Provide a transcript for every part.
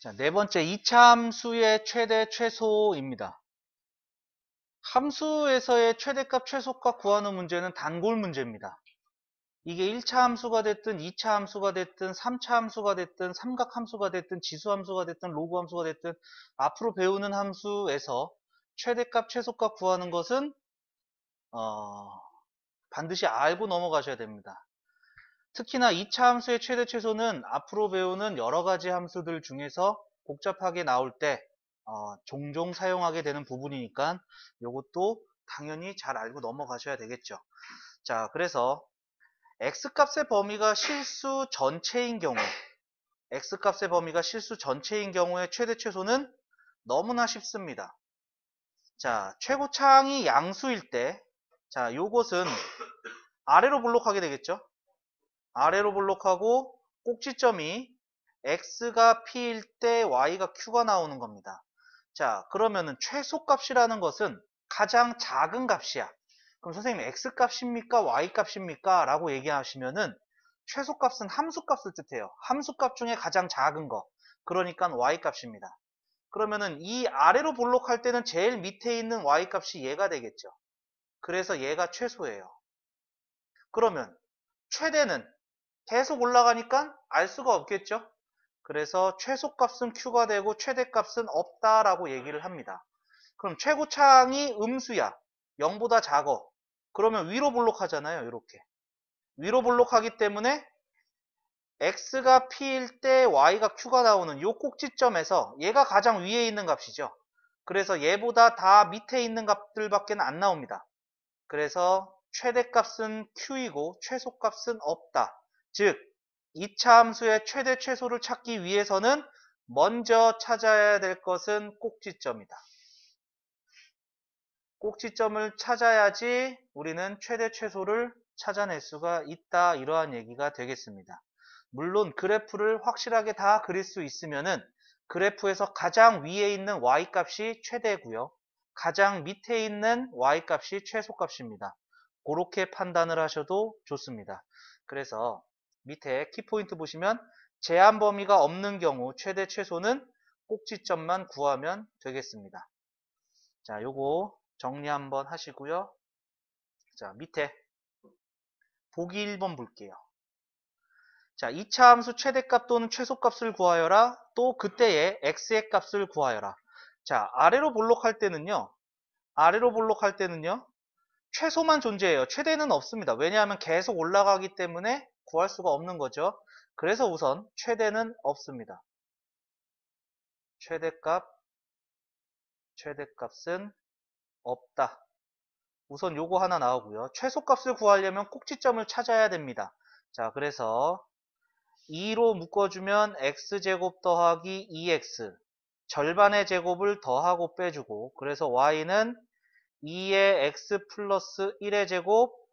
자, 네 번째, 2차 함수의 최대 최소입니다. 함수에서의 최대값 최소값 구하는 문제는 단골 문제입니다. 이게 1차 함수가 됐든 2차 함수가 됐든 3차 함수가 됐든 삼각 함수가 됐든 지수 함수가 됐든 로그 함수가 됐든 앞으로 배우는 함수에서 최대값 최소값 구하는 것은 반드시 알고 넘어가셔야 됩니다. 특히나 2차 함수의 최대 최소는 앞으로 배우는 여러 가지 함수들 중에서 복잡하게 나올 때 종종 사용하게 되는 부분이니까 이것도 당연히 잘 알고 넘어가셔야 되겠죠. 자, 그래서 x값의 범위가 실수 전체인 경우, x값의 범위가 실수 전체인 경우의 최대 최소는 너무나 쉽습니다. 자, 최고차항이 양수일 때, 자, 요것은 아래로 블록하게 되겠죠. 아래로 블록하고 꼭지점이 x가 p일 때 y가 q가 나오는 겁니다. 자, 그러면은 최소값이라는 것은 가장 작은 값이야. 그럼 선생님 x값입니까? y값입니까? 라고 얘기하시면은 최소값은 함수값을 뜻해요. 함수값 중에 가장 작은 거. 그러니까 y값입니다. 그러면은 이 아래로 블록할 때는 제일 밑에 있는 y값이 얘가 되겠죠. 그래서 얘가 최소예요. 그러면 최대는 계속 올라가니까 알 수가 없겠죠. 그래서 최소값은 q가 되고 최대값은 없다라고 얘기를 합니다. 그럼 최고차항이 음수야. 0보다 작어. 그러면 위로 블록하잖아요. 이렇게. 위로 블록하기 때문에 x가 p일 때 y가 q가 나오는 이 꼭지점에서 얘가 가장 위에 있는 값이죠. 그래서 얘보다 다 밑에 있는 값들밖에 안 나옵니다. 그래서 최대값은 q이고 최소값은 없다. 즉 2차 함수의 최대 최소를 찾기 위해서는 먼저 찾아야 될 것은 꼭지점이다. 꼭지점을 찾아야지 우리는 최대 최소를 찾아낼 수가 있다. 이러한 얘기가 되겠습니다. 물론 그래프를 확실하게 다 그릴 수 있으면은 그래프에서 가장 위에 있는 y값이 최대고요. 가장 밑에 있는 y값이 최소값입니다. 그렇게 판단을 하셔도 좋습니다. 그래서 밑에 키포인트 보시면 제한 범위가 없는 경우 최대 최소는 꼭지점만 구하면 되겠습니다. 자, 요거 정리 한번 하시고요. 자, 밑에 보기 1번 볼게요. 자, 2차 함수 최대값 또는 최소값을 구하여라. 또 그때의 x의 값을 구하여라. 자, 아래로 블록할 때는요. 최소만 존재해요. 최대는 없습니다. 왜냐하면 계속 올라가기 때문에 구할 수가 없는 거죠. 그래서 우선 최대는 없습니다. 최대값은 없다. 우선 요거 하나 나오고요. 최소값을 구하려면 꼭지점을 찾아야 됩니다. 자, 그래서 2로 묶어주면 x제곱 더하기 2x 절반의 제곱을 더하고 빼주고 그래서 y는 2의 x 플러스 1의 제곱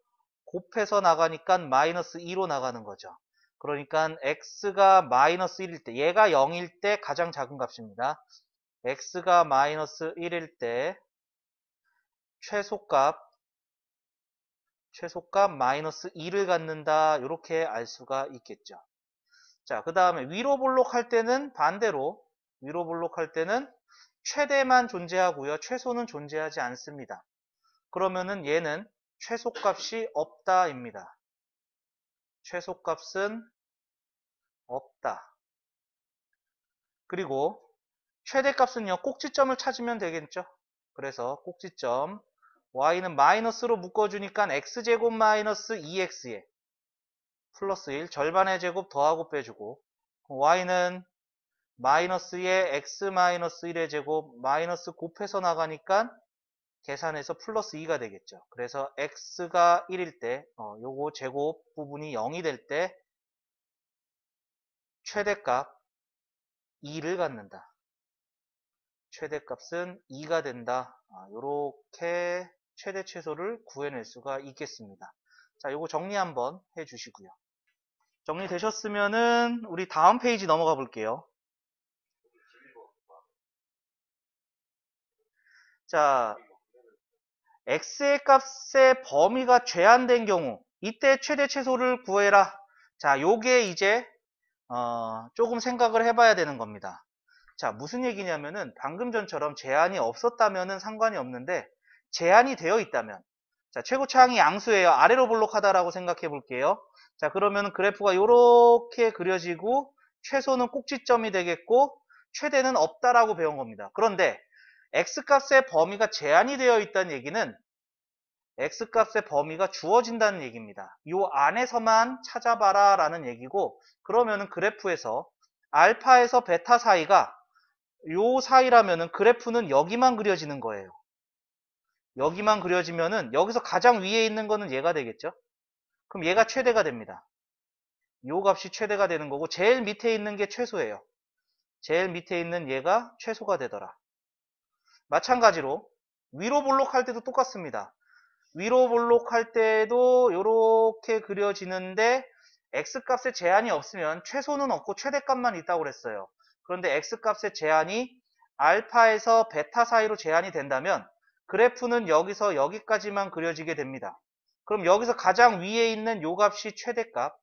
곱해서 나가니까 마이너스 2로 나가는 거죠. 그러니까 x가 마이너스 1일 때 얘가 0일 때 가장 작은 값입니다. x가 마이너스 1일 때 최소값 마이너스 2를 갖는다. 이렇게 알 수가 있겠죠. 자, 그 다음에 위로 블록할 때는 반대로 위로 블록할 때는 최대만 존재하고요. 최소는 존재하지 않습니다. 그러면은 얘는 최소값이 없다입니다. 최소값은 없다. 그리고 최대값은요. 꼭지점을 찾으면 되겠죠. 그래서 꼭지점 y는 마이너스로 묶어주니까 x제곱 마이너스 2x에 플러스 1 절반의 제곱 더하고 빼주고 y는 마이너스에 x 마이너스 1의 제곱 마이너스 곱해서 나가니까 계산해서 플러스 2가 되겠죠. 그래서 x가 1일 때 요거 제곱 부분이 0이 될 때 최대값 2를 갖는다. 최대값은 2가 된다. 요렇게 최대 최소를 구해낼 수가 있겠습니다. 자, 요거 정리 한번 해주시고요. 정리되셨으면은 우리 다음 페이지 넘어가 볼게요. 자, x의 값의 범위가 제한된 경우 이때 최대 최소를 구해라. 자, 요게 이제 조금 생각을 해봐야 되는 겁니다. 자, 무슨 얘기냐면은 방금 전처럼 제한이 없었다면은 상관이 없는데 제한이 되어 있다면, 자, 최고차항이 양수예요. 아래로 볼록하다라고 생각해 볼게요. 자, 그러면 그래프가 이렇게 그려지고 최소는 꼭지점이 되겠고 최대는 없다라고 배운 겁니다. 그런데 x값의 범위가 제한이 되어 있다는 얘기는 x값의 범위가 주어진다는 얘기입니다. 이 안에서만 찾아봐라 라는 얘기고, 그러면은 그래프에서 알파에서 베타 사이가 요 사이라면은 그래프는 여기만 그려지는 거예요. 여기만 그려지면은 여기서 가장 위에 있는 거는 얘가 되겠죠. 그럼 얘가 최대가 됩니다. 요 값이 최대가 되는 거고 제일 밑에 있는 게 최소예요. 제일 밑에 있는 얘가 최소가 되더라. 마찬가지로 위로 볼록할 때도 똑같습니다. 위로 볼록할 때도 이렇게 그려지는데 x값에 제한이 없으면 최소는 없고 최대값만 있다고 그랬어요. 그런데 x값의 제한이 알파에서 베타 사이로 제한이 된다면 그래프는 여기서 여기까지만 그려지게 됩니다. 그럼 여기서 가장 위에 있는 요 값이 최대값,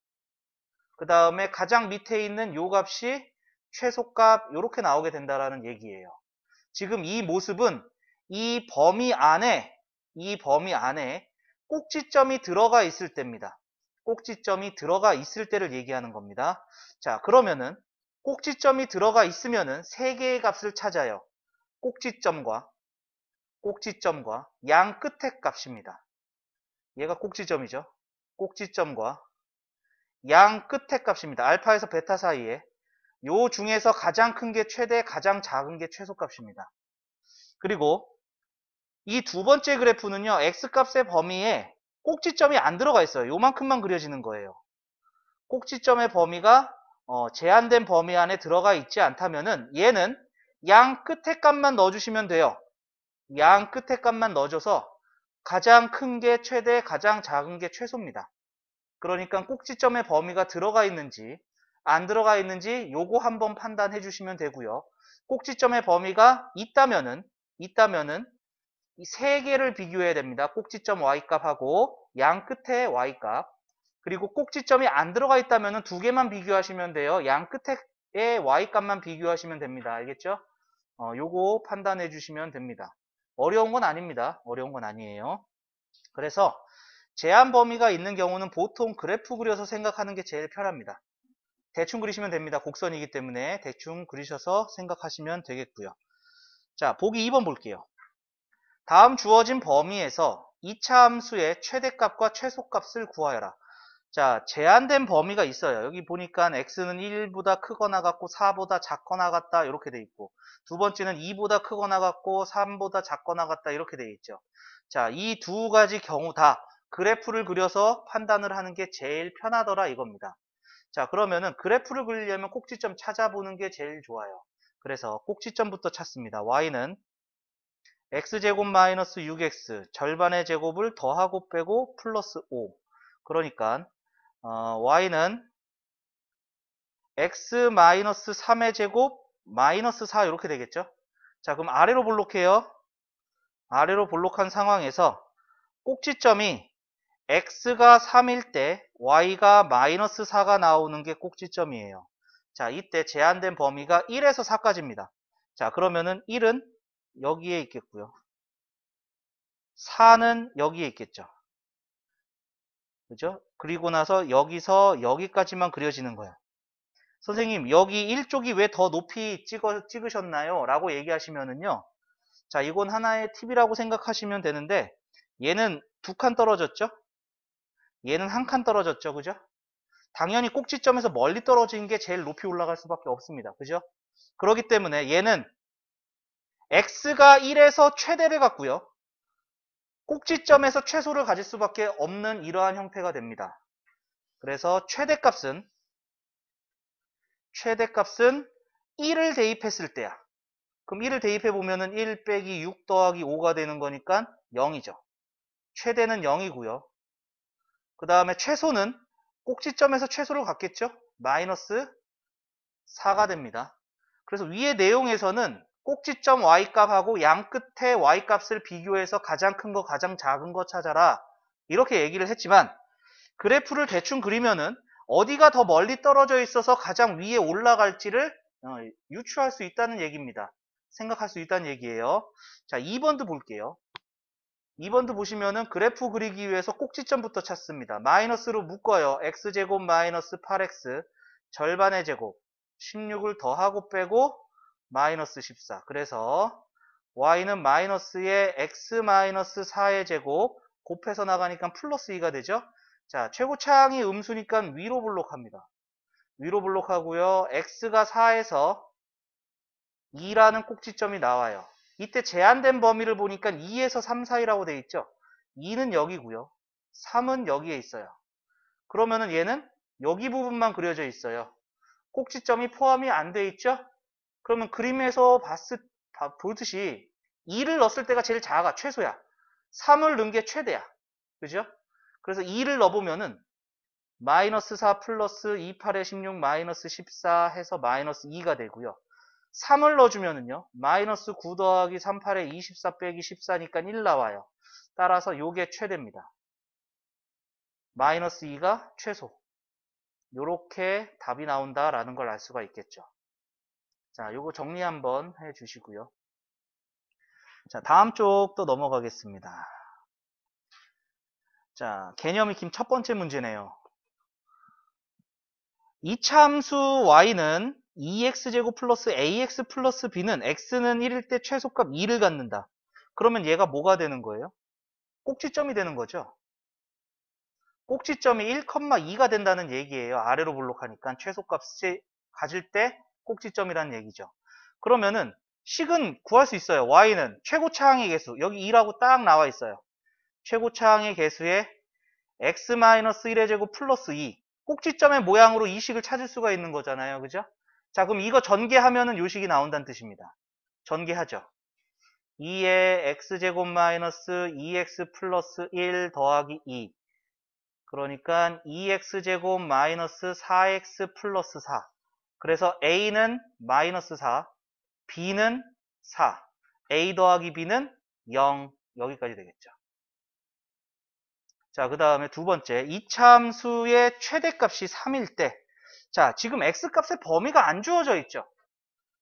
그 다음에 가장 밑에 있는 요 값이 최소값, 이렇게 나오게 된다라는 얘기예요. 지금 이 모습은 이 범위 안에 꼭지점이 들어가 있을 때입니다. 꼭지점이 들어가 있을 때를 얘기하는 겁니다. 자, 그러면은 꼭지점이 들어가 있으면은 세 개의 값을 찾아요. 꼭지점과 양 끝의 값입니다. 얘가 꼭지점이죠. 꼭지점과 양 끝의 값입니다. 알파에서 베타 사이에 요 중에서 가장 큰 게 최대, 가장 작은 게 최소값입니다. 그리고 이 두 번째 그래프는요, x값의 범위에 꼭지점이 안 들어가 있어요. 요만큼만 그려지는 거예요. 꼭지점의 범위가 제한된 범위 안에 들어가 있지 않다면은 얘는 양 끝의 값만 넣어주시면 돼요. 양 끝의 값만 넣어줘서 가장 큰 게 최대, 가장 작은 게 최소입니다. 그러니까 꼭지점의 범위가 들어가 있는지 안 들어가 있는지 요거 한번 판단해 주시면 되고요. 꼭지점의 범위가 있다면은 이 세 개를 비교해야 됩니다. 꼭지점 y값하고 양 끝에 y값. 그리고 꼭지점이 안 들어가 있다면 두 개만 비교하시면 돼요. 양 끝에 y값만 비교하시면 됩니다. 알겠죠? 요거 판단해 주시면 됩니다. 어려운 건 아닙니다. 어려운 건 아니에요. 그래서 제한 범위가 있는 경우는 보통 그래프 그려서 생각하는 게 제일 편합니다. 대충 그리시면 됩니다. 곡선이기 때문에 대충 그리셔서 생각하시면 되겠고요. 자, 보기 2번 볼게요. 다음 주어진 범위에서 2차 함수의 최대값과 최소값을 구하여라. 자, 제한된 범위가 있어요. 여기 보니까 x는 1보다 크거나 같고 4보다 작거나 같다 이렇게 돼 있고, 두 번째는 2보다 크거나 같고 3보다 작거나 같다 이렇게 돼 있죠. 자, 이 두 가지 경우 다 그래프를 그려서 판단을 하는 게 제일 편하더라 이겁니다. 자, 그러면은 그래프를 그리려면 꼭지점 찾아보는 게 제일 좋아요. 그래서 꼭지점부터 찾습니다. y는 x제곱 마이너스 6x 절반의 제곱을 더하고 빼고 플러스 5. 그러니까 y는 x 마이너스 3의 제곱 마이너스 4 이렇게 되겠죠. 자, 그럼 아래로 볼록해요. 아래로 볼록한 상황에서 꼭지점이 x가 3일 때 y가 마이너스 4가 나오는 게 꼭지점이에요. 자, 이때 제한된 범위가 1에서 4까지입니다. 자, 그러면은 1은 여기에 있겠고요. 4는 여기에 있겠죠. 그죠? 그리고 나서 여기서 여기까지만 그려지는 거예요. 선생님, 여기 1쪽이 왜 더 높이 찍으셨나요? 라고 얘기하시면은요. 자, 이건 하나의 팁이라고 생각하시면 되는데, 얘는 두 칸 떨어졌죠? 얘는 한 칸 떨어졌죠. 그죠? 당연히 꼭지점에서 멀리 떨어진 게 제일 높이 올라갈 수밖에 없습니다. 그죠? 그렇기 때문에 얘는 x가 1에서 최대를 갖고요. 꼭지점에서 최소를 가질 수밖에 없는 이러한 형태가 됩니다. 그래서 최대값은 1을 대입했을 때야. 그럼 1을 대입해 보면은 1 빼기 6 더하기 5가 되는 거니까 0이죠. 최대는 0이고요. 그 다음에 최소는 꼭지점에서 최소를 갖겠죠. 마이너스 4가 됩니다. 그래서 위의 내용에서는 꼭지점 y값하고 양 끝에 y값을 비교해서 가장 큰 거, 가장 작은 거 찾아라. 이렇게 얘기를 했지만 그래프를 대충 그리면은 어디가 더 멀리 떨어져 있어서 가장 위에 올라갈지를 유추할 수 있다는 얘기입니다. 생각할 수 있다는 얘기예요. 자, 2번도 볼게요. 2번도 보시면은 그래프 그리기 위해서 꼭지점부터 찾습니다. 마이너스로 묶어요. x제곱 마이너스 8x 절반의 제곱 16을 더하고 빼고 마이너스 14. 그래서 y는 마이너스에 x 마이너스 4의 제곱 곱해서 나가니까 플러스 2가 되죠. 자, 최고차항이 음수니까 위로 블록합니다. 위로 블록하고요. x가 4에서 2라는 꼭지점이 나와요. 이때 제한된 범위를 보니까 2에서 3 사이라고 되어 있죠. 2는 여기고요. 3은 여기에 있어요. 그러면은 얘는 여기 부분만 그려져 있어요. 꼭지점이 포함이 안 돼 있죠. 그러면 그림에서 보듯이 2를 넣었을 때가 제일 작아, 최소야. 3을 넣은 게 최대야. 그죠? 그래서 2를 넣어보면은 마이너스 4 플러스 2, 8에 16 마이너스 14 해서 마이너스 2가 되고요. 3을 넣어주면은요, 마이너스 9 더하기 3, 8에 24 빼기 14니까 1 나와요. 따라서 요게 최대입니다. 마이너스 2가 최소. 요렇게 답이 나온다라는 걸 알 수가 있겠죠. 자, 요거 정리 한번 해 주시고요. 자, 다음 쪽 또 넘어가겠습니다. 자, 개념 익힘 첫 번째 문제네요. 이차함수 y는 2x제곱 플러스 ax 플러스 b는 x는 1일 때 최소값 2를 갖는다. 그러면 얘가 뭐가 되는 거예요? 꼭지점이 되는 거죠. 꼭지점이 1,2가 된다는 얘기예요. 아래로 블록하니까 최소값을 가질 때 꼭지점이라는 얘기죠. 그러면은 식은 구할 수 있어요. y는 최고차항의 개수, 여기 2라고 딱 나와 있어요. 최고차항의 개수에 x-1의 제곱 플러스 2. 꼭지점의 모양으로 이 식을 찾을 수가 있는 거잖아요. 그죠? 자, 그럼 이거 전개하면은 요 식이 나온다는 뜻입니다. 전개하죠. 2에 x제곱 마이너스 2x 플러스 1 더하기 2. 그러니까 2x제곱 마이너스 4x 플러스 4. 그래서 a는 마이너스 4, b는 4. a 더하기 b는 0. 여기까지 되겠죠. 자, 그 다음에 두 번째, 이차함수의 최대값이 3일 때, 자, 지금 x값의 범위가 안 주어져 있죠.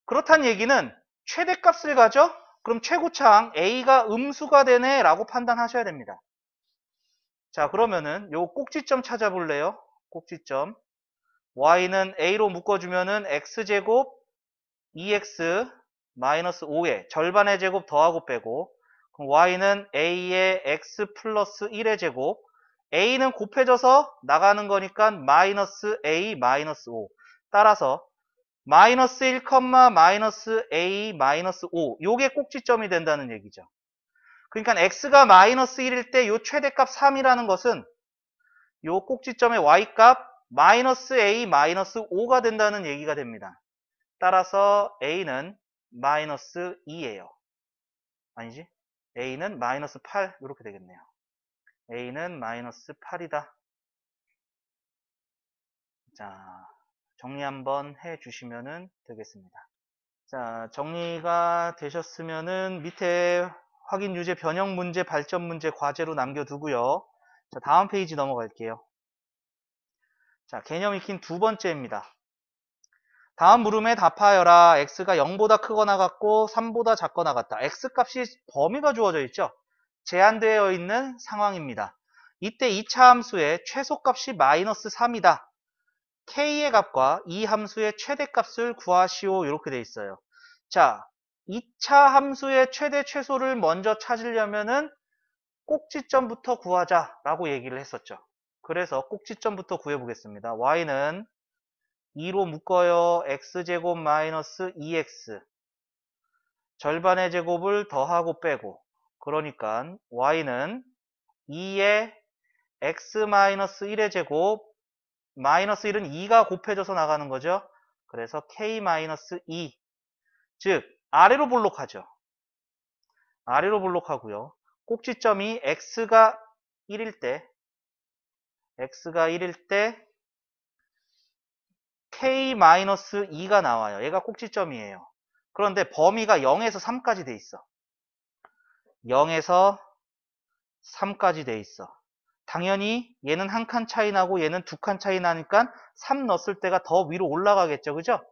그렇다는 얘기는 최대값을 가져? 그럼 최고차항 a가 음수가 되네 라고 판단하셔야 됩니다. 자, 그러면은 요 꼭지점 찾아볼래요? 꼭지점. y는 a로 묶어주면은 x제곱 2x 마이너스 5의 절반의 제곱 더하고 빼고, 그럼 y는 a의 x 플러스 1의 제곱, a는 곱해져서 나가는 거니까 마이너스 a 마이너스 5. 따라서 마이너스 1, 마이너스 a 마이너스 5. 요게 꼭지점이 된다는 얘기죠. 그러니까 x가 마이너스 1일 때 요 최대값 3이라는 것은 요 꼭지점의 y값 마이너스 a 마이너스 5가 된다는 얘기가 됩니다. 따라서 a는 마이너스 2예요. 아니지? a는 마이너스 8 이렇게 되겠네요. a는 마이너스 8이다. 자, 정리 한번 해 주시면 되겠습니다. 자, 정리가 되셨으면은 밑에 확인 유제 변형 문제, 발전 문제, 과제로 남겨두고요. 자, 다음 페이지 넘어갈게요. 자, 개념 익힌 두 번째입니다. 다음 물음에 답하여라. x가 0보다 크거나 같고 3보다 작거나 같다. x값이 범위가 주어져 있죠. 제한되어 있는 상황입니다. 이때 이 차 함수의 최소값이 마이너스 3이다. k의 값과 이 함수의 최대값을 구하시오. 이렇게 돼 있어요. 자, 2차 함수의 최대 최소를 먼저 찾으려면은 꼭지점부터 구하자라고 얘기를 했었죠. 그래서 꼭지점부터 구해보겠습니다. y는 2로 묶어요. x제곱 마이너스 2x 절반의 제곱을 더하고 빼고, 그러니까 y는 2의 x 마이너스 1의 제곱 마이너스 1은 2가 곱해져서 나가는 거죠. 그래서 k 마이너스 2, 즉 아래로 블록하죠. 아래로 블록하고요. 꼭지점이 x가 1일 때 k-2가 나와요. 얘가 꼭지점이에요. 그런데 범위가 0에서 3까지 돼 있어. 0에서 3까지 돼 있어. 당연히 얘는 한 칸 차이 나고 얘는 두 칸 차이 나니까 3 넣었을 때가 더 위로 올라가겠죠. 그죠?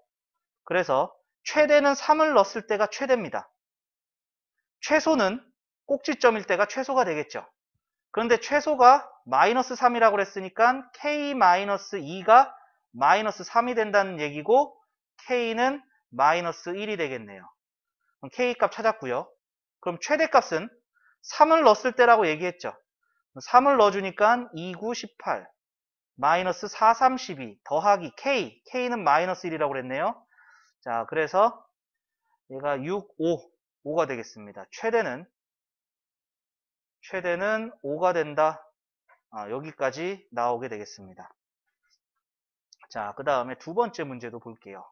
그래서 최대는 3을 넣었을 때가 최대입니다. 최소는 꼭지점일 때가 최소가 되겠죠. 그런데 최소가 마이너스 3이라고 그랬으니까 K-2가 마이너스 3이 된다는 얘기고 K는 마이너스 1이 되겠네요. 그럼 K 값 찾았고요. 그럼 최대값은 3을 넣었을 때라고 얘기했죠. 3을 넣어주니까 2, 9, 18 마이너스 4, 3, 12 더하기 K는 마이너스 1이라고 그랬네요. 자, 그래서 얘가 6, 5가 되겠습니다. 최대는 5가 된다. 여기까지 나오게 되겠습니다. 자, 그 다음에 두 번째 문제도 볼게요.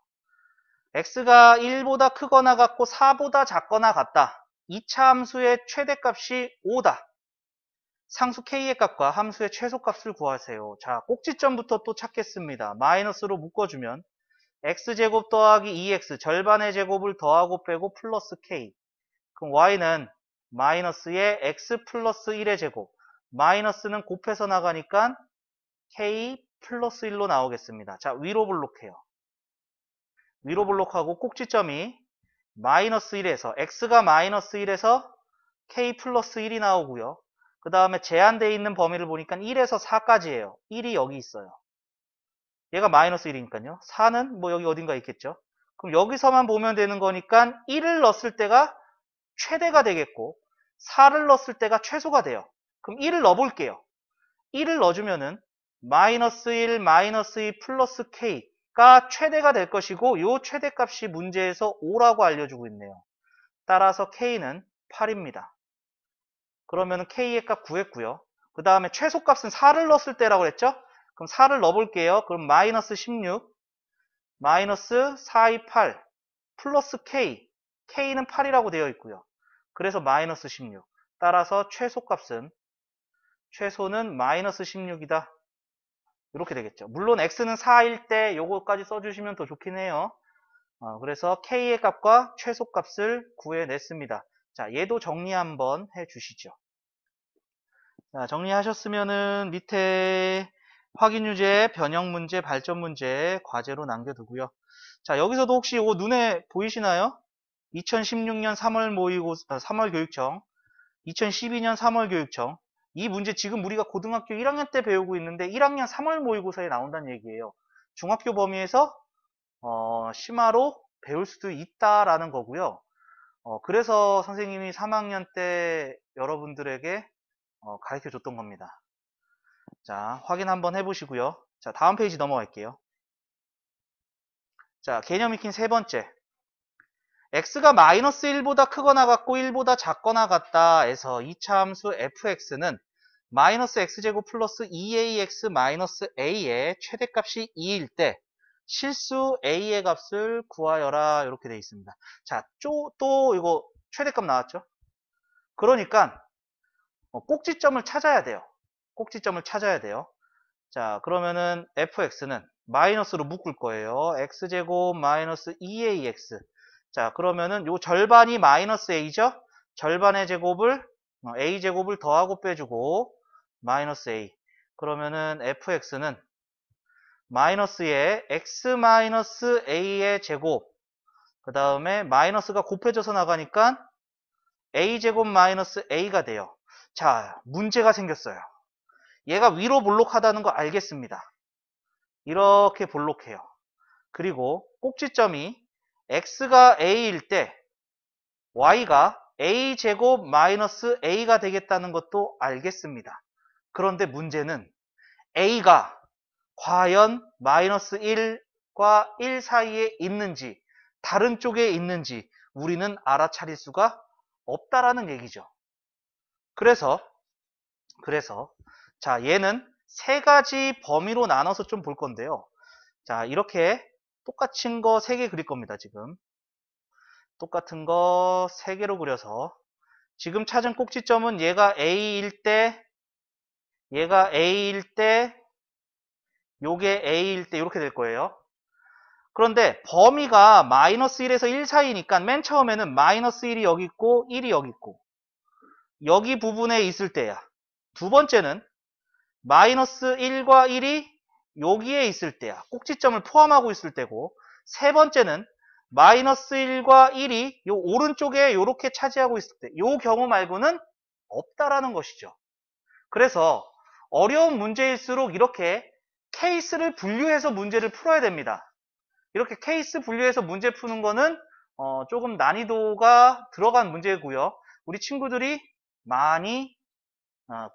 x가 1보다 크거나 같고 4보다 작거나 같다. 2차 함수의 최대값이 5다. 상수 k의 값과 함수의 최소값을 구하세요. 자, 꼭지점부터 또 찾겠습니다. 마이너스로 묶어주면 x제곱 더하기 2x 절반의 제곱을 더하고 빼고 플러스 k. 그럼 y는 마이너스의 x 플러스 1의 제곱. 마이너스는 곱해서 나가니까 k 플러스 1로 나오겠습니다. 자, 위로 블록해요. 위로 블록하고 꼭지점이 마이너스 1에서 x가 마이너스 1에서 k 플러스 1이 나오고요. 그 다음에 제한되어 있는 범위를 보니까 1에서 4까지예요. 1이 여기 있어요. 얘가 마이너스 1이니까요. 4는 뭐 여기 어딘가 있겠죠. 그럼 여기서만 보면 되는 거니까 1을 넣었을 때가 최대가 되겠고 4를 넣었을 때가 최소가 돼요. 그럼 1을 넣어볼게요. 1을 넣어주면은 마이너스 1, 마이너스 2 플러스 k가 최대가 될 것이고 이 최대값이 문제에서 5라고 알려주고 있네요. 따라서 k는 8입니다. 그러면 k의 값 구했고요. 그 다음에 최소값은 4를 넣었을 때라고 했죠? 그럼 4를 넣어볼게요. 그럼 마이너스 16, 마이너스 4, 2, 8, 플러스 k는 8이라고 되어 있고요. 그래서 마이너스 16. 따라서 최소는 마이너스 16이다. 이렇게 되겠죠. 물론 x는 4일 때 요거까지 써주시면 더 좋긴 해요. 그래서 k의 값과 최소값을 구해냈습니다. 자, 얘도 정리 한번 해주시죠. 자, 정리하셨으면은 밑에 확인 유제, 변형 문제, 발전 문제 과제로 남겨두고요. 자, 여기서도 혹시 이거 눈에 보이시나요? 2016년 3월 교육청, 2012년 3월 교육청. 이 문제 지금 우리가 고등학교 1학년 때 배우고 있는데 1학년 3월 모의고사에 나온다는 얘기예요. 중학교 범위에서 심화로 배울 수도 있다라는 거고요. 그래서 선생님이 3학년 때 여러분들에게 가르쳐 줬던 겁니다. 자, 확인 한번 해보시고요. 자, 다음 페이지 넘어갈게요. 자, 개념 익힌 세 번째. x가 마이너스 1보다 크거나 같고 1보다 작거나 같다 해서 2차 함수 fx는 마이너스 x제곱 플러스 2ax 마이너스 a의 최대값이 2일 때 실수 a의 값을 구하여라. 이렇게 되어 있습니다. 자, 또 이거 최대값 나왔죠? 그러니까 꼭지점을 찾아야 돼요. 꼭지점을 찾아야 돼요. 자, 그러면은 fx는 마이너스로 묶을 거예요. x제곱 마이너스 2ax. 자, 그러면은 요 절반이 마이너스 a죠? 절반의 제곱을 a제곱을 더하고 빼주고 마이너스 a. 그러면은 fx는 마이너스의 x 마이너스 a의 제곱. 그 다음에 마이너스가 곱해져서 나가니까 a제곱 마이너스 a가 돼요. 자, 문제가 생겼어요. 얘가 위로 볼록하다는 거 알겠습니다. 이렇게 볼록해요. 그리고 꼭지점이 x가 a일 때 y가 a제곱 마이너스 a가 되겠다는 것도 알겠습니다. 그런데 문제는 a가 과연 마이너스 1과 1 사이에 있는지 다른 쪽에 있는지 우리는 알아차릴 수가 없다라는 얘기죠. 그래서 자, 얘는 세 가지 범위로 나눠서 좀 볼 건데요. 자, 이렇게 똑같은 거 3개 그릴 겁니다. 지금 똑같은 거 3개로 그려서 지금 찾은 꼭지점은 얘가 A일 때 요게 A일 때 이렇게 될 거예요. 그런데 범위가 마이너스 1에서 1 사이니까 맨 처음에는 마이너스 1이 여기 있고 1이 여기 있고 여기 부분에 있을 때야. 두 번째는 마이너스 1과 1이 여기에 있을 때야. 꼭지점을 포함하고 있을 때고, 세 번째는 마이너스 1과 1이 요 오른쪽에 이렇게 차지하고 있을 때, 요 경우 말고는 없다라는 것이죠. 그래서 어려운 문제일수록 이렇게 케이스를 분류해서 문제를 풀어야 됩니다. 이렇게 케이스 분류해서 문제 푸는 거는 조금 난이도가 들어간 문제고요. 우리 친구들이 많이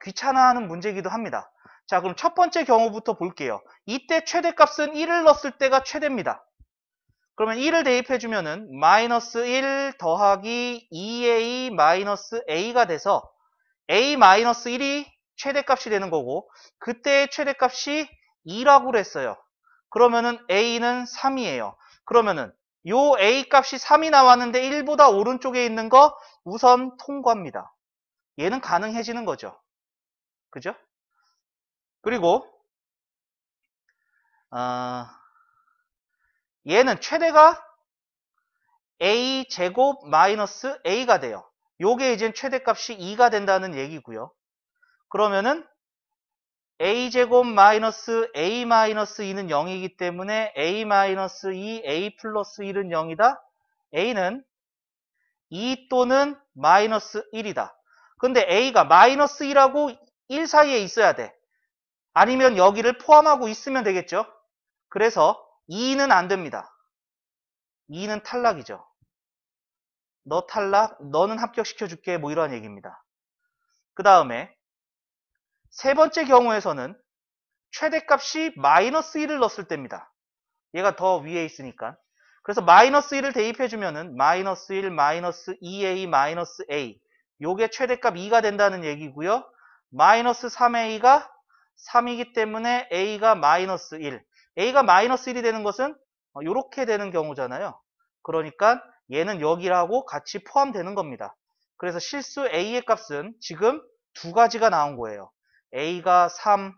귀찮아하는 문제이기도 합니다. 자, 그럼 첫 번째 경우부터 볼게요. 이때 최대값은 1을 넣었을 때가 최대입니다. 그러면 1을 대입해주면은 마이너스 1 더하기 2a 마이너스 a가 돼서 a 마이너스 1이 최대값이 되는 거고, 그때의 최대값이 2라고 그랬어요. 그러면은 a는 3이에요. 그러면은 요 a 값이 3이 나왔는데 1보다 오른쪽에 있는 거 우선 통과합니다. 얘는 가능해지는 거죠. 그죠? 그리고 얘는 최대가 a 제곱 마이너스 a가 돼요. 요게 이제 최대값이 2가 된다는 얘기고요. 그러면은 a 제곱 마이너스 a 마이너스 2는 0이기 때문에 a 마이너스 2 a 플러스 1은 0이다. a는 2 또는 마이너스 1이다. 근데 a가 마이너스 1하고 1 사이에 있어야 돼. 아니면 여기를 포함하고 있으면 되겠죠. 그래서 2는 안 됩니다. 2는 탈락이죠. 너 탈락, 너는 합격시켜줄게, 뭐 이러한 얘기입니다. 그 다음에 세 번째 경우에서는 최대값이 마이너스 1을 넣었을 때입니다. 얘가 더 위에 있으니까. 그래서 마이너스 1을 대입해주면은 마이너스 1, 마이너스 2a, 마이너스 a. 요게 최대값 2가 된다는 얘기고요. 마이너스 3a가 3이기 때문에 a가 마이너스 1. a가 마이너스 1이 되는 것은 요렇게 되는 경우잖아요. 그러니까 얘는 여기라고 같이 포함되는 겁니다. 그래서 실수 a의 값은 지금 두 가지가 나온 거예요. a가 3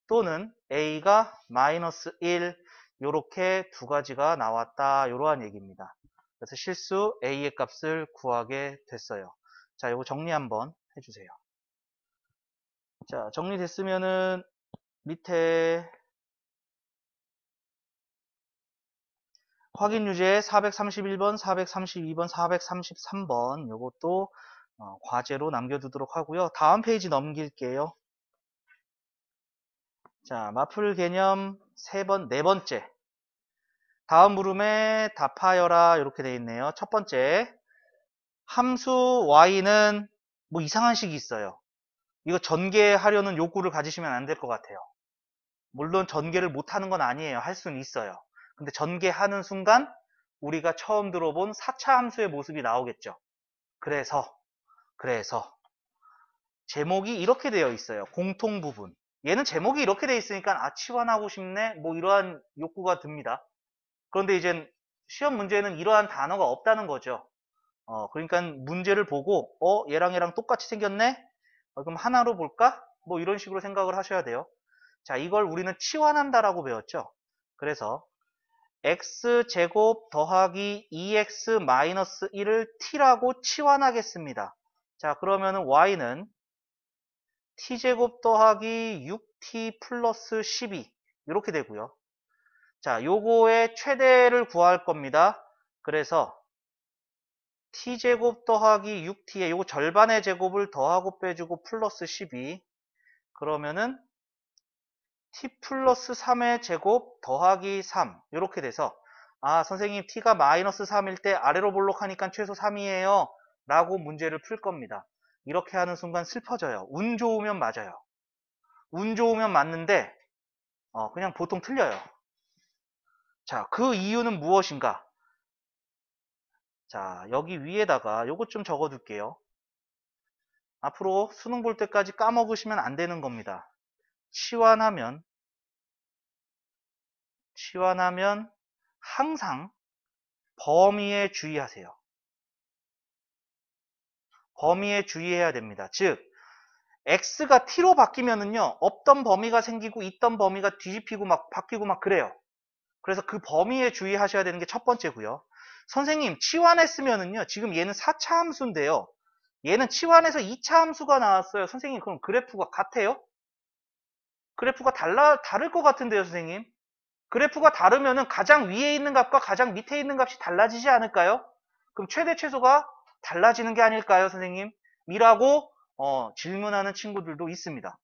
또는 a가 마이너스 1 요렇게 두 가지가 나왔다. 이러한 얘기입니다. 그래서 실수 a의 값을 구하게 됐어요. 자, 이거 정리 한번 해주세요. 자, 정리됐으면은 밑에 확인 유제 431번, 432번, 433번 요것도 과제로 남겨두도록 하고요. 다음 페이지 넘길게요. 자, 마플 개념 네 번째. 다음 물음에 답하여라 이렇게 되어 있네요. 첫 번째, 함수 y는 뭐 이상한 식이 있어요. 이거 전개하려는 욕구를 가지시면 안 될 것 같아요. 물론 전개를 못하는 건 아니에요. 할 수는 있어요. 근데 전개하는 순간 우리가 처음 들어본 4차 함수의 모습이 나오겠죠. 그래서 제목이 이렇게 되어 있어요. 공통 부분. 얘는 제목이 이렇게 되어 있으니까 치환하고 싶네 뭐 이러한 욕구가 듭니다. 그런데 이제 시험 문제는 이러한 단어가 없다는 거죠. 그러니까 문제를 보고 얘랑 똑같이 생겼네? 그럼 하나로 볼까? 뭐 이런 식으로 생각을 하셔야 돼요. 자, 이걸 우리는 치환한다라고 배웠죠. 그래서 x제곱 더하기 2x 마이너스 1을 t라고 치환하겠습니다. 자, 그러면은 y는 t제곱 더하기 6t 플러스 12 이렇게 되고요. 자, 요거의 최대를 구할 겁니다. 그래서 t제곱 더하기 6t에 요거 절반의 제곱을 더하고 빼주고 플러스 12 그러면은 t 플러스 3의 제곱 더하기 3 이렇게 돼서 선생님 t가 마이너스 3일 때 아래로 볼록하니까 최소 3이에요 라고 문제를 풀 겁니다. 이렇게 하는 순간 슬퍼져요. 운 좋으면 맞아요. 운 좋으면 맞는데 그냥 보통 틀려요. 자, 그 이유는 무엇인가? 자, 여기 위에다가 요것 좀 적어 둘게요. 앞으로 수능 볼 때까지 까먹으시면 안 되는 겁니다. 치환하면 항상 범위에 주의하세요. 범위에 주의해야 됩니다. 즉 x가 t로 바뀌면은요 없던 범위가 생기고 있던 범위가 뒤집히고 막 바뀌고 막 그래요. 그래서 그 범위에 주의하셔야 되는 게 첫 번째고요. 선생님 치환했으면은요 지금 얘는 4차 함수인데요. 얘는 치환해서 2차 함수가 나왔어요. 선생님 그럼 그래프가 같아요? 그래프가 다를 것 같은데요, 선생님. 그래프가 다르면은 가장 위에 있는 값과 가장 밑에 있는 값이 달라지지 않을까요? 그럼 최대 최소가 달라지는 게 아닐까요, 선생님? 이라고 질문하는 친구들도 있습니다.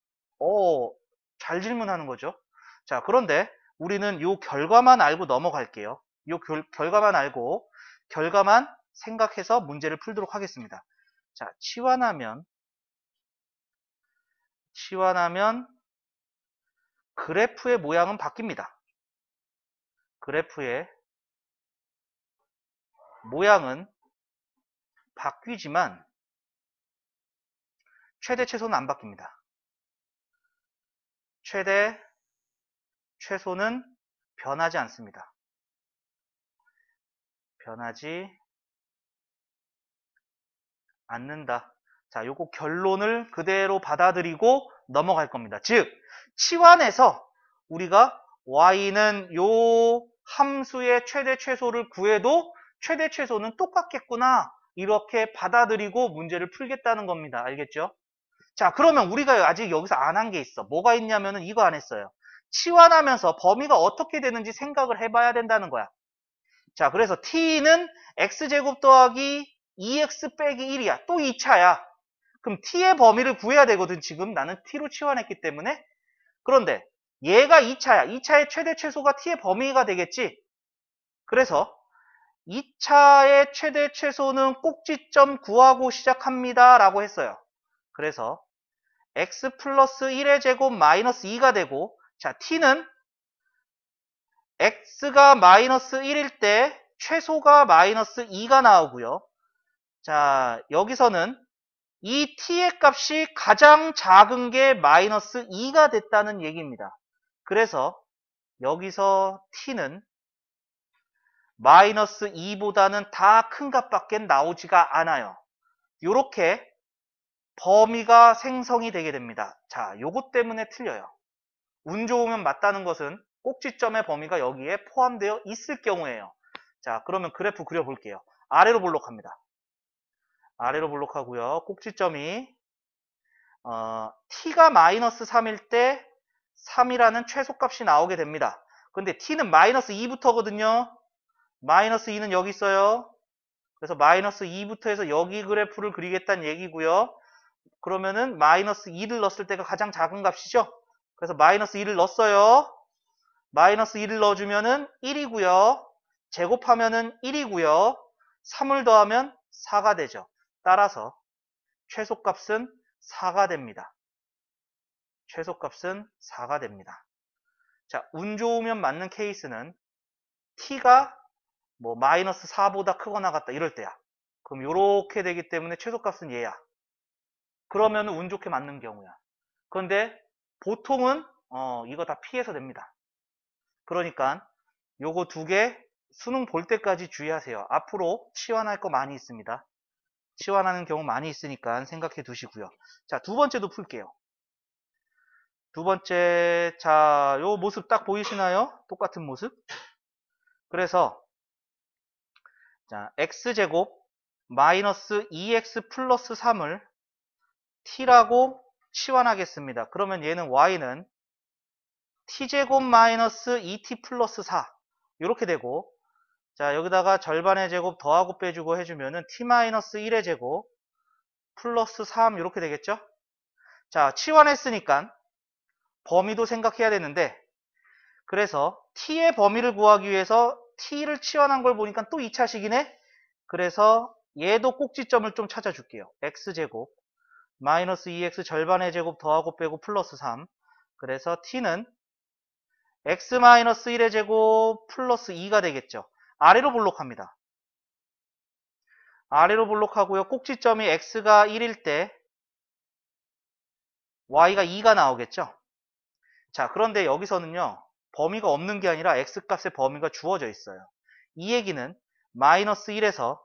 잘 질문하는 거죠. 자, 그런데 우리는 요 결과만 알고 넘어갈게요. 요 결과만 알고 결과만 생각해서 문제를 풀도록 하겠습니다. 자, 치환하면 그래프의 모양은 바뀝니다. 그래프의 모양은 바뀌지만 최대 최소는 안 바뀝니다. 최대 최소는 변하지 않습니다. 변하지 않는다. 자, 요거 결론을 그대로 받아들이고 넘어갈 겁니다. 즉, 치환해서 우리가 y는 요 함수의 최대 최소를 구해도 최대 최소는 똑같겠구나. 이렇게 받아들이고 문제를 풀겠다는 겁니다. 알겠죠? 자, 그러면 우리가 아직 여기서 안 한 게 있어. 뭐가 있냐면은 이거 안 했어요. 치환하면서 범위가 어떻게 되는지 생각을 해봐야 된다는 거야. 자, 그래서 t는 x제곱 더하기 2x 빼기 1이야. 또 2차야. 그럼 t의 범위를 구해야 되거든. 지금 나는 t로 치환했기 때문에. 그런데 얘가 2차야. 2차의 최대 최소가 t의 범위가 되겠지. 그래서 2차의 최대 최소는 꼭지점 구하고 시작합니다. 라고 했어요. 그래서 x 플러스 1의 제곱 마이너스 2가 되고, 자, t는 x가 마이너스 1일 때 최소가 마이너스 2가 나오고요. 자, 여기서는 이 t의 값이 가장 작은 게 마이너스 2가 됐다는 얘기입니다. 그래서 여기서 t는 마이너스 2보다는 다 큰 값밖에 나오지가 않아요. 요렇게 범위가 생성이 되게 됩니다. 자, 요것 때문에 틀려요. 운 좋으면 맞다는 것은 꼭지점의 범위가 여기에 포함되어 있을 경우에요. 자, 그러면 그래프 그려볼게요. 아래로 볼록합니다. 아래로 볼록하고요. 꼭지점이 t가 마이너스 3일 때 3이라는 최소값이 나오게 됩니다. 근데 t는 마이너스 2부터거든요. 마이너스 2는 여기 있어요. 그래서 마이너스 2부터 해서 여기 그래프를 그리겠다는 얘기고요. 그러면은 마이너스 2를 넣었을 때가 가장 작은 값이죠. 그래서 마이너스 2를 넣었어요. 마이너스 2를 넣어주면은 1이고요. 제곱하면은 1이고요. 3을 더하면 4가 되죠. 따라서 최소값은 4가 됩니다. 최소값은 4가 됩니다. 자, 운 좋으면 맞는 케이스는 t가 뭐 마이너스 4보다 크거나 같다 이럴 때야. 그럼 요렇게 되기 때문에 최소값은 얘야. 그러면 운 좋게 맞는 경우야. 그런데 보통은 이거 다 피해서 됩니다. 그러니까 요거 두 개 수능 볼 때까지 주의하세요. 앞으로 치환할 거 많이 있습니다. 치환하는 경우 많이 있으니까 생각해 두시고요. 자, 두 번째도 풀게요. 두 번째, 자, 요 모습 딱 보이시나요? 똑같은 모습. 그래서 자, x제곱 마이너스 2x 플러스 3을 t라고 치환하겠습니다. 그러면 얘는 y는 t제곱 마이너스 2t 플러스 4 이렇게 되고, 자, 여기다가 절반의 제곱 더하고 빼주고 해주면은 t 마이너스 1의 제곱 플러스 3 이렇게 되겠죠? 자, 치환했으니까 범위도 생각해야 되는데, 그래서 t의 범위를 구하기 위해서 t를 치환한 걸 보니까 또 2차식이네? 그래서 얘도 꼭지점을 좀 찾아줄게요. x제곱 마이너스 2x 절반의 제곱 더하고 빼고 플러스 3. 그래서 t는 x 마이너스 1의 제곱 플러스 2가 되겠죠. 아래로 볼록합니다. 아래로 볼록하고요. 꼭지점이 x가 1일 때 y가 2가 나오겠죠. 자, 그런데 여기서는요. 범위가 없는 게 아니라 x값의 범위가 주어져 있어요. 이 얘기는 마이너스 1에서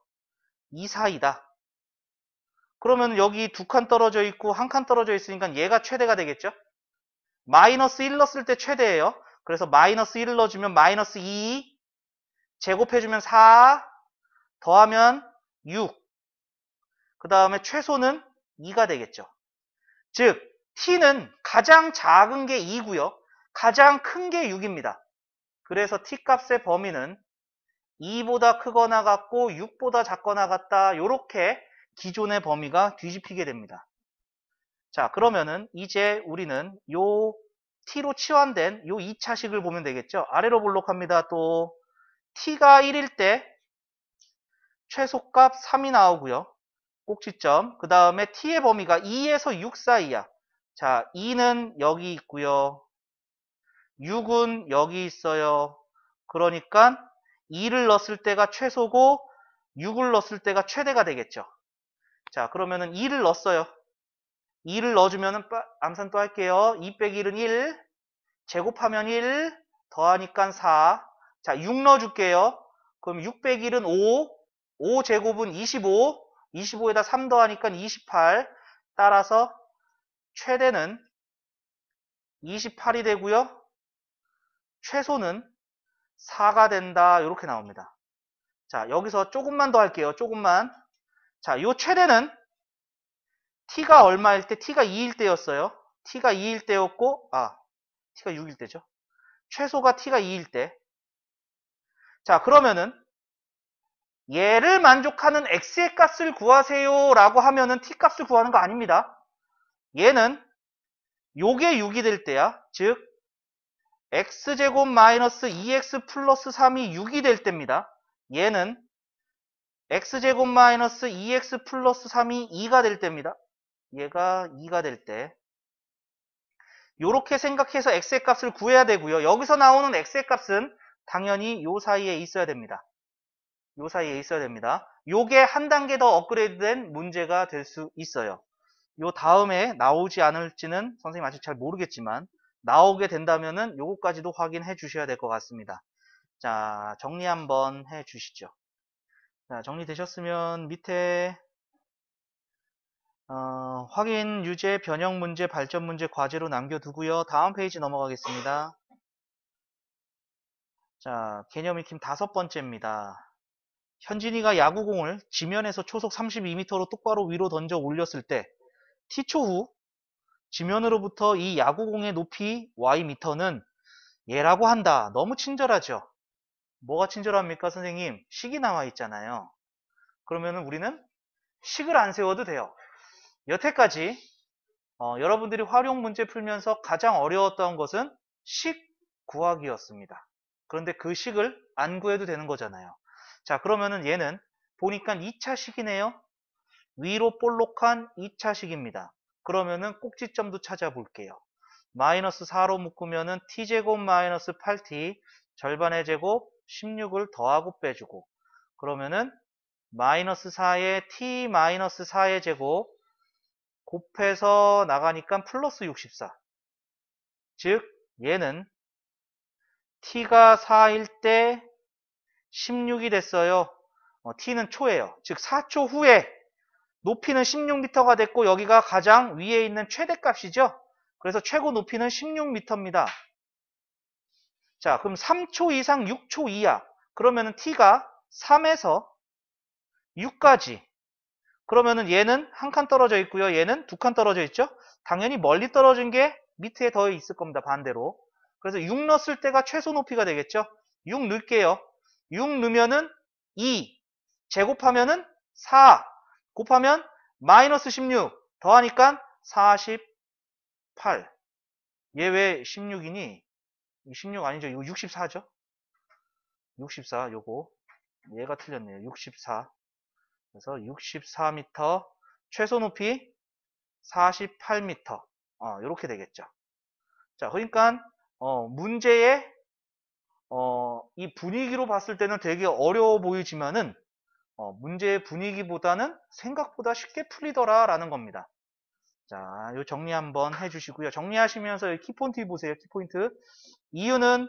2 사이다. 그러면 여기 두 칸 떨어져 있고 한 칸 떨어져 있으니까 얘가 최대가 되겠죠. 마이너스 1 넣었을 때 최대예요. 그래서 마이너스 1을 넣어주면 마이너스 2, 제곱해주면 4, 더하면 6. 그 다음에 최소는 2가 되겠죠. 즉 t는 가장 작은 게 2고요. 가장 큰 게 6입니다. 그래서 t 값의 범위는 2보다 크거나 같고 6보다 작거나 같다. 요렇게 기존의 범위가 뒤집히게 됩니다. 자, 그러면은 이제 우리는 요 t로 치환된 요 2차식을 보면 되겠죠. 아래로 볼록합니다. 또 t가 1일 때 최소값 3이 나오고요. 꼭지점. 그 다음에 t의 범위가 2에서 6 사이야. 자, 2는 여기 있고요. 6은 여기 있어요. 그러니까 2를 넣었을 때가 최소고 6을 넣었을 때가 최대가 되겠죠. 자, 그러면은 2를 넣었어요. 2를 넣어주면은 암산 또 할게요. 2 빼기 1은 1, 제곱하면 1, 더하니까 4. 자, 6 넣어줄게요. 그럼 6 빼기 1은 5, 5 제곱은 25, 25에다 3 더하니까 28. 따라서 최대는 28이 되고요. 최소는 4가 된다. 이렇게 나옵니다. 자, 여기서 조금만 더 할게요. 조금만. 자, 요 최대는 t가 얼마일 때? t가 2일 때였어요. t가 2일 때였고, t가 6일 때죠. 최소가 t가 2일 때. 자, 그러면은 얘를 만족하는 x의 값을 구하세요 라고 하면은 t 값을 구하는 거 아닙니다. 얘는 요게 6이 될 때야. 즉 x제곱 마이너스 2x 플러스 3이 6이 될 때입니다. 얘는 x제곱 마이너스 2x 플러스 3이 2가 될 때입니다. 얘가 2가 될 때. 요렇게 생각해서 x의 값을 구해야 되고요. 여기서 나오는 x의 값은 당연히 요 사이에 있어야 됩니다. 요 사이에 있어야 됩니다. 요게 한 단계 더 업그레이드된 문제가 될 수 있어요. 요 다음에 나오지 않을지는 선생님 아직 잘 모르겠지만 나오게 된다면은 요거까지도 확인해 주셔야 될 것 같습니다. 자, 정리 한번 해 주시죠. 자, 정리되셨으면 밑에 확인, 유제, 변형 문제, 발전 문제, 과제로 남겨두고요. 다음 페이지 넘어가겠습니다. 자, 개념 익힘 5번째입니다. 현진이가 야구공을 지면에서 초속 32m로 똑바로 위로 던져 올렸을 때 t초 후 지면으로부터 이 야구공의 높이 ym는 얘라고 한다. 너무 친절하죠? 뭐가 친절합니까, 선생님? 식이 나와 있잖아요. 그러면은 우리는 식을 안 세워도 돼요. 여태까지 여러분들이 활용 문제 풀면서 가장 어려웠던 것은 식 구하기였습니다. 그런데 그 식을 안 구해도 되는 거잖아요. 자, 그러면은 얘는 보니까 2차식이네요. 위로 볼록한 2차식입니다. 그러면은 꼭지점도 찾아볼게요. 마이너스 4로 묶으면은 t제곱 마이너스 8t 절반의 제곱 16을 더하고 빼주고 그러면은 마이너스 4에 t 마이너스 4의 제곱 곱해서 나가니까 플러스 64. 즉 얘는 t가 4일 때 16이 됐어요. t는 초예요. 즉 4초 후에 높이는 16m가 됐고 여기가 가장 위에 있는 최대값이죠. 그래서 최고 높이는 16m입니다. 자, 그럼 3초 이상 6초 이하. 그러면은 t가 3에서 6까지. 그러면은 얘는 한 칸 떨어져 있고요. 얘는 두 칸 떨어져 있죠. 당연히 멀리 떨어진 게 밑에 더 있을 겁니다. 반대로. 그래서 6 넣었을 때가 최소 높이가 되겠죠. 6 넣을게요. 6 넣으면은 2 제곱하면은 4 곱하면 마이너스 16 더하니까 48. 얘 왜 16이니? 16 아니죠. 이거 64죠. 64 요거. 얘가 틀렸네요. 64. 그래서 64m, 최소 높이 48m. 이렇게 되겠죠. 자, 그러니까 문제의 이 분위기로 봤을 때는 되게 어려워 보이지만은 문제의 분위기보다는 생각보다 쉽게 풀리더라라는 겁니다. 자, 요 정리 한번 해주시고요. 정리하시면서 키포인트 보세요. 키포인트. 이유는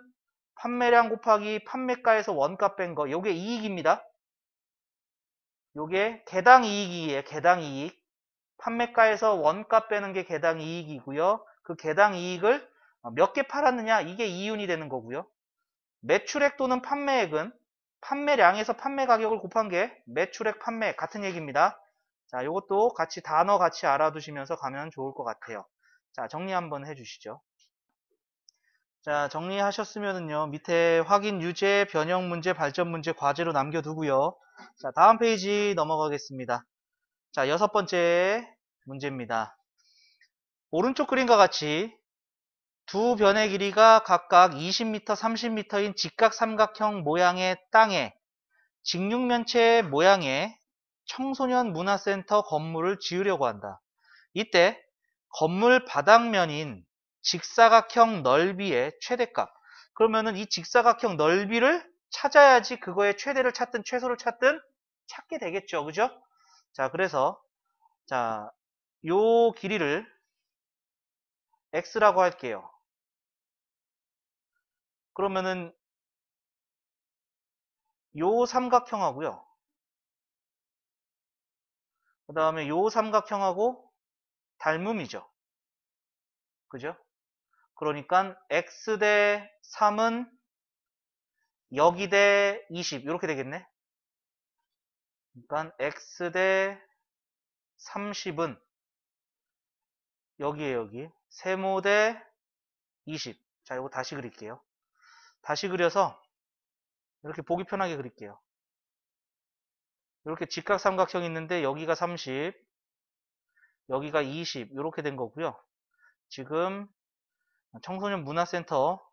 판매량 곱하기 판매가에서 원가 뺀 거. 요게 이익입니다. 요게 개당 이익이에요. 개당 이익. 판매가에서 원가 빼는 게 개당 이익이고요. 그 개당 이익을 몇 개 팔았느냐 이게 이윤이 되는 거고요. 매출액 또는 판매액은 판매량에서 판매 가격을 곱한 게 매출액 판매 같은 얘기입니다. 자, 요것도 같이 단어 같이 알아두시면서 가면 좋을 것 같아요. 자, 정리 한번 해주시죠. 자, 정리하셨으면은요, 밑에 확인 유제, 변형 문제, 발전 문제, 과제로 남겨두고요. 자, 다음 페이지 넘어가겠습니다. 자, 6번째 문제입니다. 오른쪽 그림과 같이 두 변의 길이가 각각 20m, 30m인 직각삼각형 모양의 땅에 직육면체 모양의 청소년 문화센터 건물을 지으려고 한다. 이때 건물 바닥면인 직사각형 넓이의 최대값. 그러면은 이 직사각형 넓이를 찾아야지 그거의 최대를 찾든 최소를 찾든 찾게 되겠죠. 그죠? 자, 그래서 자, 요 길이를 x라고 할게요. 그러면은 요 삼각형하고요. 그 다음에 요 삼각형하고 닮음이죠. 그죠? 그러니까 x 대 3은 여기 대 20 이렇게 되겠네. 그러니까 x 대 30은 여기에 여기 세모 대 20. 자, 이거 다시 그릴게요. 다시 그려서 이렇게 보기 편하게 그릴게요. 이렇게 직각삼각형이 있는데 여기가 30, 여기가 20 이렇게 된 거고요. 지금 청소년 문화센터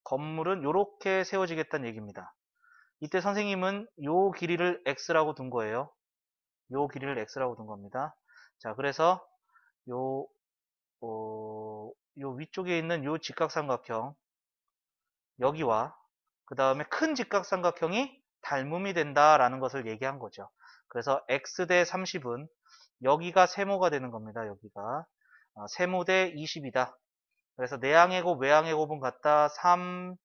건물은 이렇게 세워지겠다는 얘기입니다. 이때 선생님은 요 길이를 x라고 둔 거예요. 요 길이를 x라고 둔 겁니다. 자, 그래서 요, 요 위쪽에 있는 요 직각삼각형 여기와 그 다음에 큰 직각삼각형이 닮음이 된다라는 것을 얘기한 거죠. 그래서 x 대 30은 여기가 세모가 되는 겁니다. 여기가 세모 대 20이다. 그래서 내항의 곱, 외항의 곱은 같다. 30은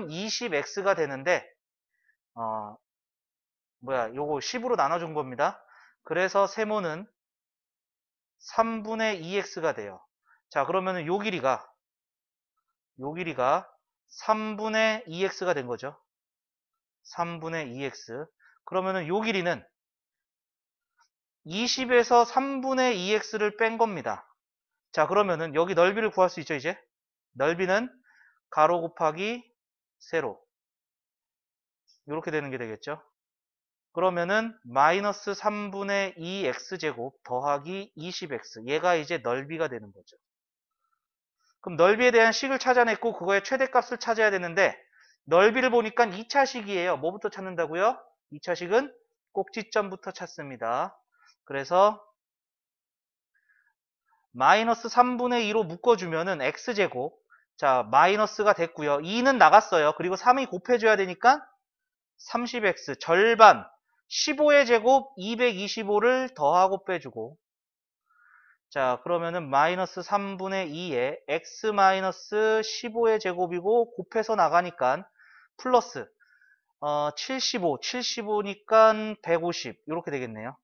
20x가 되는데 요거 10으로 나눠준 겁니다. 그래서 세모는 3분의 2x가 돼요. 자, 그러면은 요 길이가 3분의 2x가 된 거죠. 3분의 2x. 그러면은 요 길이는 20에서 3분의 2x를 뺀 겁니다. 자, 그러면은 여기 넓이를 구할 수 있죠, 이제? 넓이는 가로 곱하기 세로. 이렇게 되는 게 되겠죠. 그러면은 마이너스 3분의 2x제곱 더하기 20x. 얘가 이제 넓이가 되는 거죠. 그럼 넓이에 대한 식을 찾아냈고 그거의 최대값을 찾아야 되는데 넓이를 보니까 2차식이에요. 뭐부터 찾는다고요? 2차식은 꼭지점부터 찾습니다. 그래서 마이너스 3분의 2로 묶어주면은 x제곱. 자, 마이너스가 됐고요. 2는 나갔어요. 그리고 3이 곱해줘야 되니까 30x 절반 15의 제곱 225를 더하고 빼주고. 자, 그러면은 마이너스 3분의 2에 x 마이너스 15의 제곱이고 곱해서 나가니까 플러스 75니까 150 이렇게 되겠네요.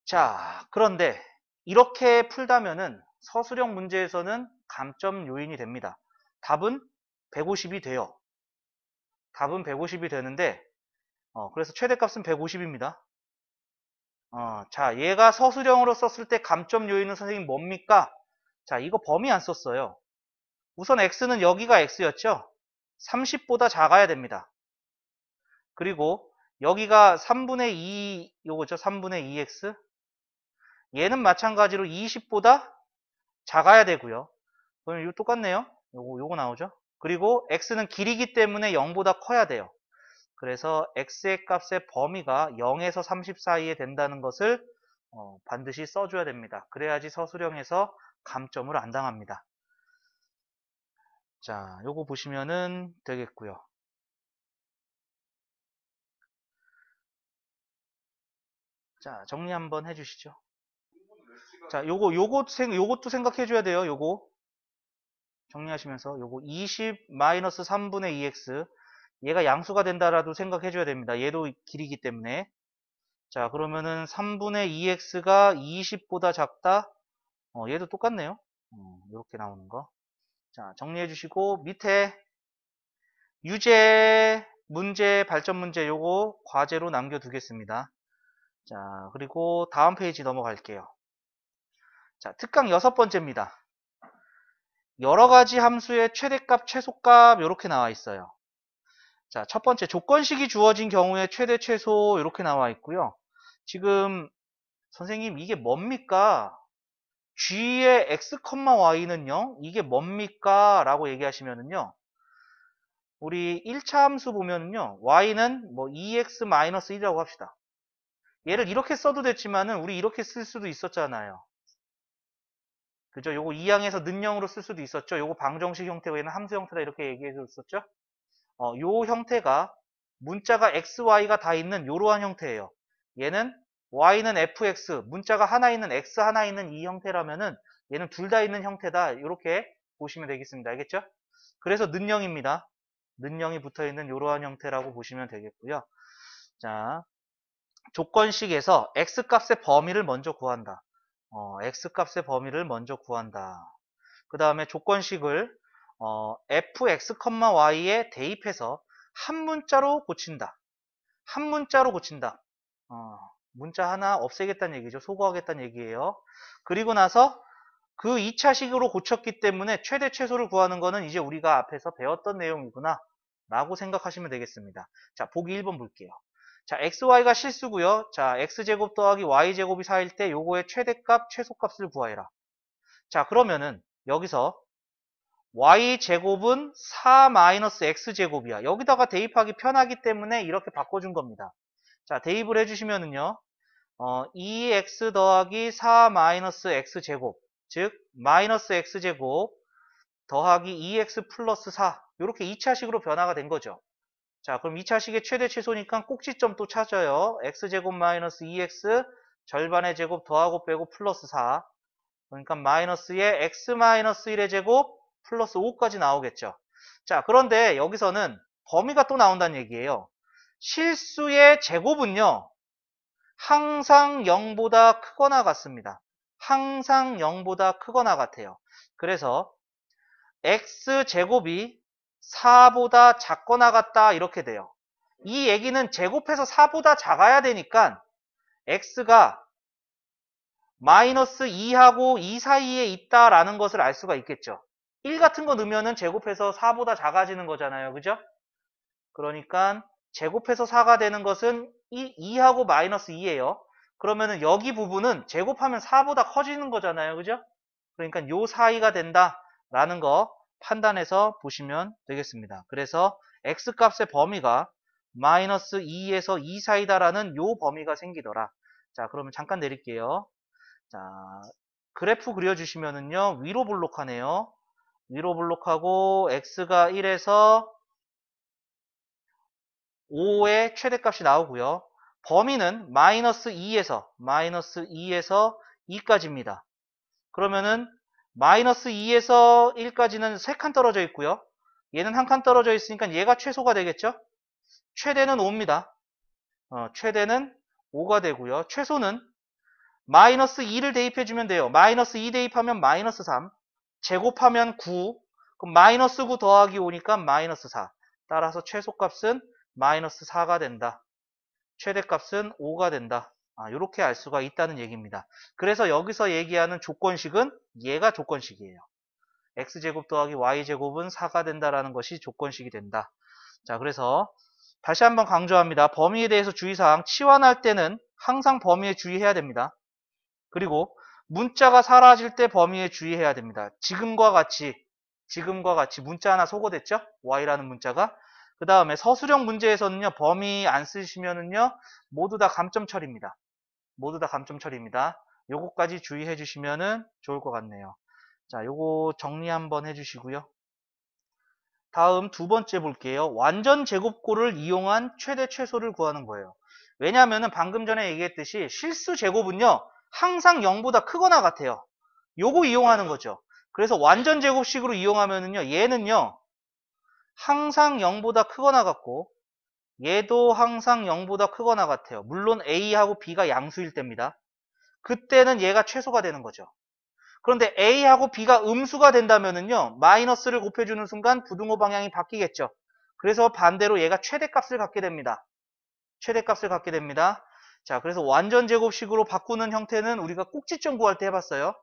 자, 그런데 이렇게 풀다면은 서술형 문제에서는 감점 요인이 됩니다. 답은 150이 돼요. 답은 150이 되는데 그래서 최대값은 150입니다. 자, 얘가 서술형으로 썼을 때 감점 요인은 선생님 뭡니까? 자, 이거 범위 안 썼어요. 우선 x는 여기가 x였죠? 30보다 작아야 됩니다. 그리고 여기가 3분의 2 요거죠? 3분의 2x. 얘는 마찬가지로 20보다 작아야 되고요. 그럼 이거 똑같네요. 요거 나오죠? 그리고 x는 길이기 때문에 0보다 커야 돼요. 그래서 x의 값의 범위가 0에서 30 사이에 된다는 것을 반드시 써줘야 됩니다. 그래야지 서술형에서 감점을 안 당합니다. 자, 요거 보시면은 되겠고요. 자, 정리 한번 해주시죠. 자, 요것도 생각해 줘야 돼요. 요거 정리하시면서 요거 20 마이너스 3분의 2x 얘가 양수가 된다라도 생각해 줘야 됩니다. 얘도 길이기 때문에. 자, 그러면은 3분의 2x가 20보다 작다. 얘도 똑같네요. 이렇게 나오는 거. 자, 정리해 주시고 밑에 유제 문제, 발전 문제 요거 과제로 남겨두겠습니다. 자, 그리고 다음 페이지 넘어갈게요. 자, 특강 6번째입니다. 여러 가지 함수의 최대값, 최소값 이렇게 나와 있어요. 자, 첫 번째 조건식이 주어진 경우에 최대, 최소 이렇게 나와 있고요. 지금 선생님 이게 뭡니까? g의 x, y는요. 이게 뭡니까? 라고 얘기하시면은요. 우리 1차 함수 보면은요. y는 뭐 2x-1이라고 합시다. 얘를 이렇게 써도 됐지만은 우리 이렇게 쓸 수도 있었잖아요. 그죠? 요거 2항에서 는형으로 쓸 수도 있었죠. 요거 방정식 형태고 얘는 함수 형태다 이렇게 얘기해 줬었죠. 요 형태가 문자가 x, y가 다 있는 요러한 형태예요. 얘는 y는 fx, 문자가 하나 있는 x 하나 있는 이 형태라면은 얘는 둘 다 있는 형태다. 이렇게 보시면 되겠습니다. 알겠죠? 그래서 는형입니다. 는형이 붙어 있는 요러한 형태라고 보시면 되겠고요. 자, 조건식에서 x 값의 범위를 먼저 구한다. x 값의 범위를 먼저 구한다. 그 다음에 조건식을 fx, y에 대입해서 한 문자로 고친다. 한 문자로 고친다. 문자 하나 없애겠다는 얘기죠. 소거하겠다는 얘기예요. 그리고 나서 그 2차식으로 고쳤기 때문에 최대 최소를 구하는 거는 이제 우리가 앞에서 배웠던 내용이구나 라고 생각하시면 되겠습니다. 자, 보기 1번 볼게요. 자, xy가 실수고요. 자, x제곱 더하기 y제곱이 4일 때 요거의 최대값, 최소값을 구하해라. 자, 그러면은 여기서 y제곱은 4-x제곱이야. 여기다가 대입하기 편하기 때문에 이렇게 바꿔준 겁니다. 자, 대입을 해주시면은요. 2x 더하기 4-x제곱, 즉 마이너스 x제곱 더하기 2x 플러스 4 이렇게 2차식으로 변화가 된 거죠. 자, 그럼 2차식의 최대 최소니까 꼭지점 또 찾아요. x제곱 마이너스 2x 절반의 제곱 더하고 빼고 플러스 4 그러니까 마이너스의 x 마이너스 1의 제곱 플러스 5까지 나오겠죠. 자, 그런데 여기서는 범위가 또 나온다는 얘기예요. 실수의 제곱은요. 항상 0보다 크거나 같습니다. 항상 0보다 크거나 같아요. 그래서 x제곱이 4보다 작거나 같다 이렇게 돼요. 이 얘기는 제곱해서 4보다 작아야 되니까 x가 마이너스 2하고 2 사이에 있다라는 것을 알 수가 있겠죠. 1 같은 거 넣으면은 제곱해서 4보다 작아지는 거잖아요. 그죠? 그러니까 제곱해서 4가 되는 것은 2하고 마이너스 2예요. 그러면은 여기 부분은 제곱하면 4보다 커지는 거잖아요. 그죠? 그러니까 요 사이가 된다라는 거 판단해서 보시면 되겠습니다. 그래서 x값의 범위가 마이너스 2에서 2 사이다라는 요 범위가 생기더라. 자, 그러면 잠깐 내릴게요. 자, 그래프 그려주시면은요, 위로 볼록하네요. 위로 볼록하고, x가 1에서 5의 최대값이 나오고요. 범위는 마이너스 2에서 2까지입니다. 그러면은 마이너스 2에서 1까지는 3칸 떨어져 있고요. 얘는 한 칸 떨어져 있으니까 얘가 최소가 되겠죠? 최대는 5입니다. 최대는 5가 되고요. 최소는 마이너스 2를 대입해주면 돼요. 마이너스 2 대입하면 마이너스 3. 제곱하면 9. 그럼 마이너스 9 더하기 5니까 마이너스 4. 따라서 최소값은 마이너스 4가 된다. 최대값은 5가 된다. 이렇게 알 수가 있다는 얘기입니다. 그래서 여기서 얘기하는 조건식은 얘가 조건식이에요. x제곱 더하기 y제곱은 4가 된다라는 것이 조건식이 된다. 자, 그래서 다시 한번 강조합니다. 범위에 대해서 주의사항, 치환할 때는 항상 범위에 주의해야 됩니다. 그리고 문자가 사라질 때 범위에 주의해야 됩니다. 지금과 같이 문자 하나 소거됐죠? y라는 문자가. 그 다음에 서술형 문제에서는요, 범위 안 쓰시면은요, 모두 다 감점 처리입니다. 모두 다 감점 처리입니다. 요거까지 주의해 주시면은 좋을 것 같네요. 자, 요거 정리 한번 해주시고요. 다음 두 번째 볼게요. 완전 제곱골을 이용한 최대 최소를 구하는 거예요. 왜냐하면은 방금 전에 얘기했듯이 실수 제곱은요, 항상 0보다 크거나 같아요. 요거 이용하는 거죠. 그래서 완전 제곱식으로 이용하면은요, 얘는요, 항상 0보다 크거나 같고, 얘도 항상 0보다 크거나 같아요. 물론 A하고 B가 양수일 때입니다. 그때는 얘가 최소가 되는 거죠. 그런데 A하고 B가 음수가 된다면은요, 마이너스를 곱해주는 순간 부등호 방향이 바뀌겠죠. 그래서 반대로 얘가 최대값을 갖게 됩니다. 최대값을 갖게 됩니다. 자, 그래서 완전 제곱식으로 바꾸는 형태는 우리가 꼭지점 구할 때 해봤어요.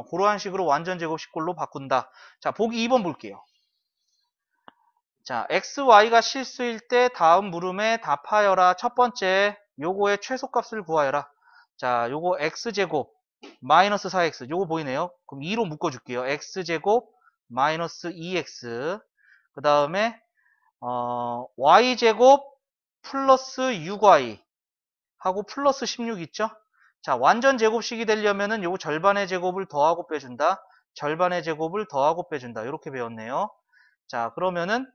그러한 식으로 완전 제곱식꼴로 바꾼다. 자, 보기 2번 볼게요. 자, x, y가 실수일 때 다음 물음에 답하여라. 첫 번째, 요거의 최소값을 구하여라. 자, 요거 x제곱 마이너스 4x 요거 보이네요. 그럼 2로 묶어줄게요. x제곱 마이너스 2x 그 다음에 y제곱 플러스 6y 하고 플러스 16 있죠? 자, 완전 제곱식이 되려면은 요거 절반의 제곱을 더하고 빼준다. 절반의 제곱을 더하고 빼준다. 이렇게 배웠네요. 자, 그러면은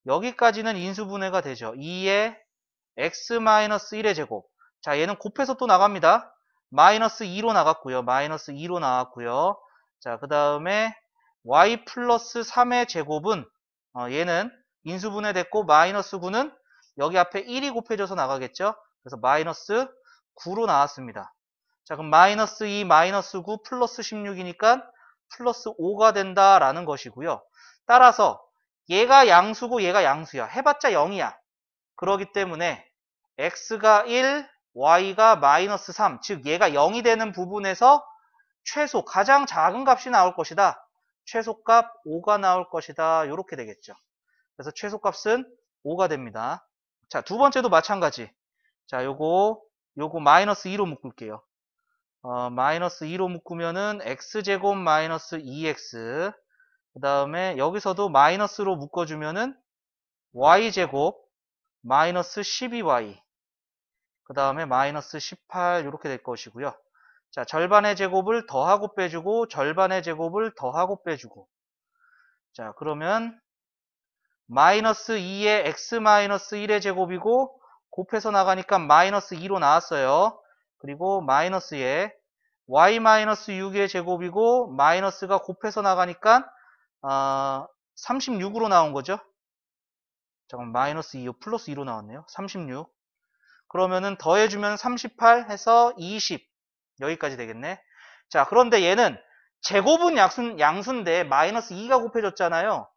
여기까지는 인수분해가 되죠. 2의 x-1의 제곱. 자, 얘는 곱해서 또 나갑니다. 마이너스 2로 나갔고요. 마이너스 2로 나왔고요. 자, 그 다음에 y 플러스 3의 제곱은 얘는 인수분해 됐고 마이너스 9는 여기 앞에 1이 곱해져서 나가겠죠. 그래서 마이너스 9로 나왔습니다. 자, 그럼 마이너스 2, 마이너스 9, 플러스 16이니까 플러스 5가 된다라는 것이고요. 따라서 얘가 양수고 얘가 양수야. 해봤자 0이야. 그러기 때문에 x가 1, y가 마이너스 3, 즉 얘가 0이 되는 부분에서 최소 가장 작은 값이 나올 것이다. 최소값 5가 나올 것이다. 이렇게 되겠죠. 그래서 최소값은 5가 됩니다. 자, 두 번째도 마찬가지. 자, 요거 마이너스 2로 묶을게요. 마이너스 2로 묶으면은 x제곱 마이너스 2x 그 다음에 여기서도 마이너스로 묶어주면은 y제곱 마이너스 12y 그 다음에 마이너스 18 이렇게 될 것이고요. 자, 절반의 제곱을 더하고 빼주고 절반의 제곱을 더하고 빼주고 자, 그러면 마이너스 2의 x 마이너스 1의 제곱이고 곱해서 나가니까 마이너스 2로 나왔어요. 그리고 마이너스에 y 마이너스 6의 제곱이고 마이너스가 곱해서 나가니까 36으로 나온 거죠. 잠깐 마이너스 2, 플러스 2로 나왔네요. 36. 그러면은 더해주면 38 해서 20. 여기까지 되겠네. 자, 그런데 얘는 제곱은 양수인데 마이너스 2가 곱해졌잖아요.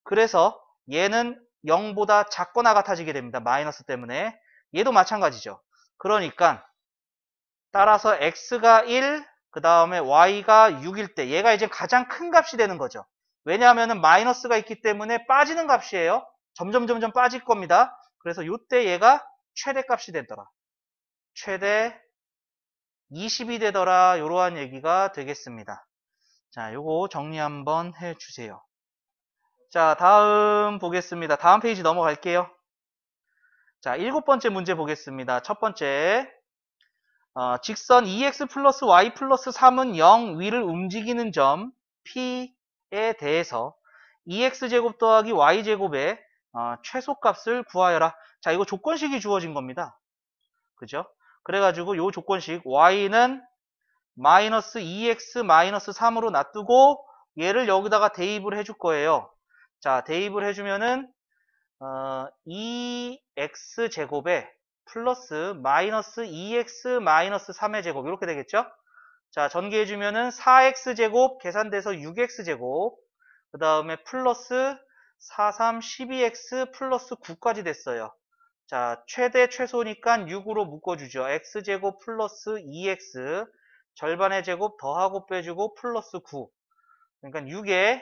그래서 얘는 0보다 작거나 같아지게 됩니다. 마이너스 때문에. 얘도 마찬가지죠. 그러니까 따라서 x가 1, 그 다음에 y가 6일 때 얘가 이제 가장 큰 값이 되는 거죠. 왜냐하면 마이너스가 있기 때문에 빠지는 값이에요. 점점 빠질 겁니다. 그래서 이때 얘가 최대값이 되더라. 최대 20이 되더라. 이러한 얘기가 되겠습니다. 자, 요거 정리 한번 해주세요. 자, 다음 보겠습니다. 다음 페이지 넘어갈게요. 자, 7번째 문제 보겠습니다. 첫 번째, 직선 2x 플러스 y 플러스 3은 0 위를 움직이는 점 P에 대해서 2x제곱 더하기 y제곱의 최소값을 구하여라. 자, 이거 조건식이 주어진 겁니다. 그죠? 그래가지고 요 조건식 y는 마이너스 2x 마이너스 3으로 놔두고 얘를 여기다가 대입을 해줄 거예요. 자, 대입을 해주면은 2x제곱에 플러스 마이너스 2x 마이너스 3의 제곱 이렇게 되겠죠? 자, 전개해주면은 4x제곱 계산돼서 6x제곱 그 다음에 플러스 4, 3, 12x 플러스 9까지 됐어요. 자, 최대 최소니까 6으로 묶어주죠. x제곱 플러스 2x 절반의 제곱 더하고 빼주고 플러스 9 그러니까 6에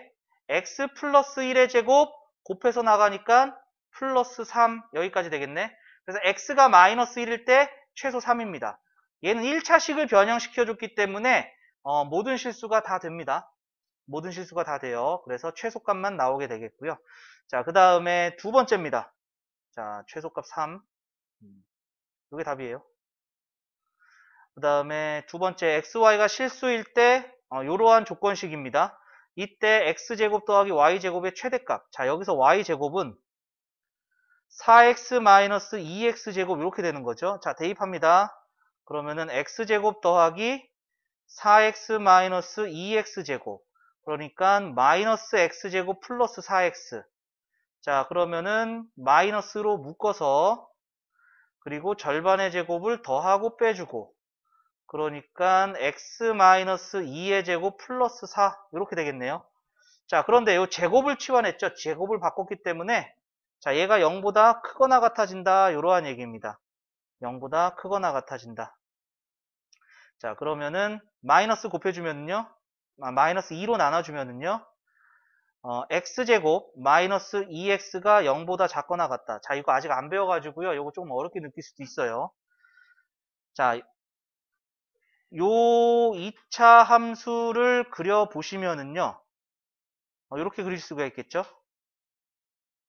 x 플러스 1의 제곱 곱해서 나가니까 플러스 3 여기까지 되겠네. 그래서 x가 마이너스 1일 때 최소 3입니다. 얘는 1차식을 변형시켜줬기 때문에 모든 실수가 다 됩니다. 모든 실수가 다 돼요. 그래서 최소값만 나오게 되겠고요. 자, 그 다음에 두 번째입니다. 자, 최소값 3. 이게 답이에요. 그 다음에 두 번째 xy가 실수일 때 이러한 조건식입니다. 이때 x제곱 더하기 y제곱의 최대값. 자, 여기서 y제곱은 4x-2x제곱 이렇게 되는 거죠. 자, 대입합니다. 그러면은 x제곱 더하기 4x-2x제곱 그러니까 마이너스 x제곱 플러스 4x 자, 그러면은 마이너스로 묶어서 그리고 절반의 제곱을 더하고 빼주고 그러니까 x-2의 제곱 플러스 4 이렇게 되겠네요. 자, 그런데 이 제곱을 치환했죠. 제곱을 바꿨기 때문에 자, 얘가 0보다 크거나 같아진다 이러한 얘기입니다. 0보다 크거나 같아진다. 자, 그러면은 마이너스 곱해주면요 마이너스 2로 나눠주면은요, x제곱 마이너스 2x가 0보다 작거나 같다. 자, 이거 아직 안 배워가지고요. 이거 조금 어렵게 느낄 수도 있어요. 자, 요 2차 함수를 그려보시면은요, 이렇게 그릴 수가 있겠죠?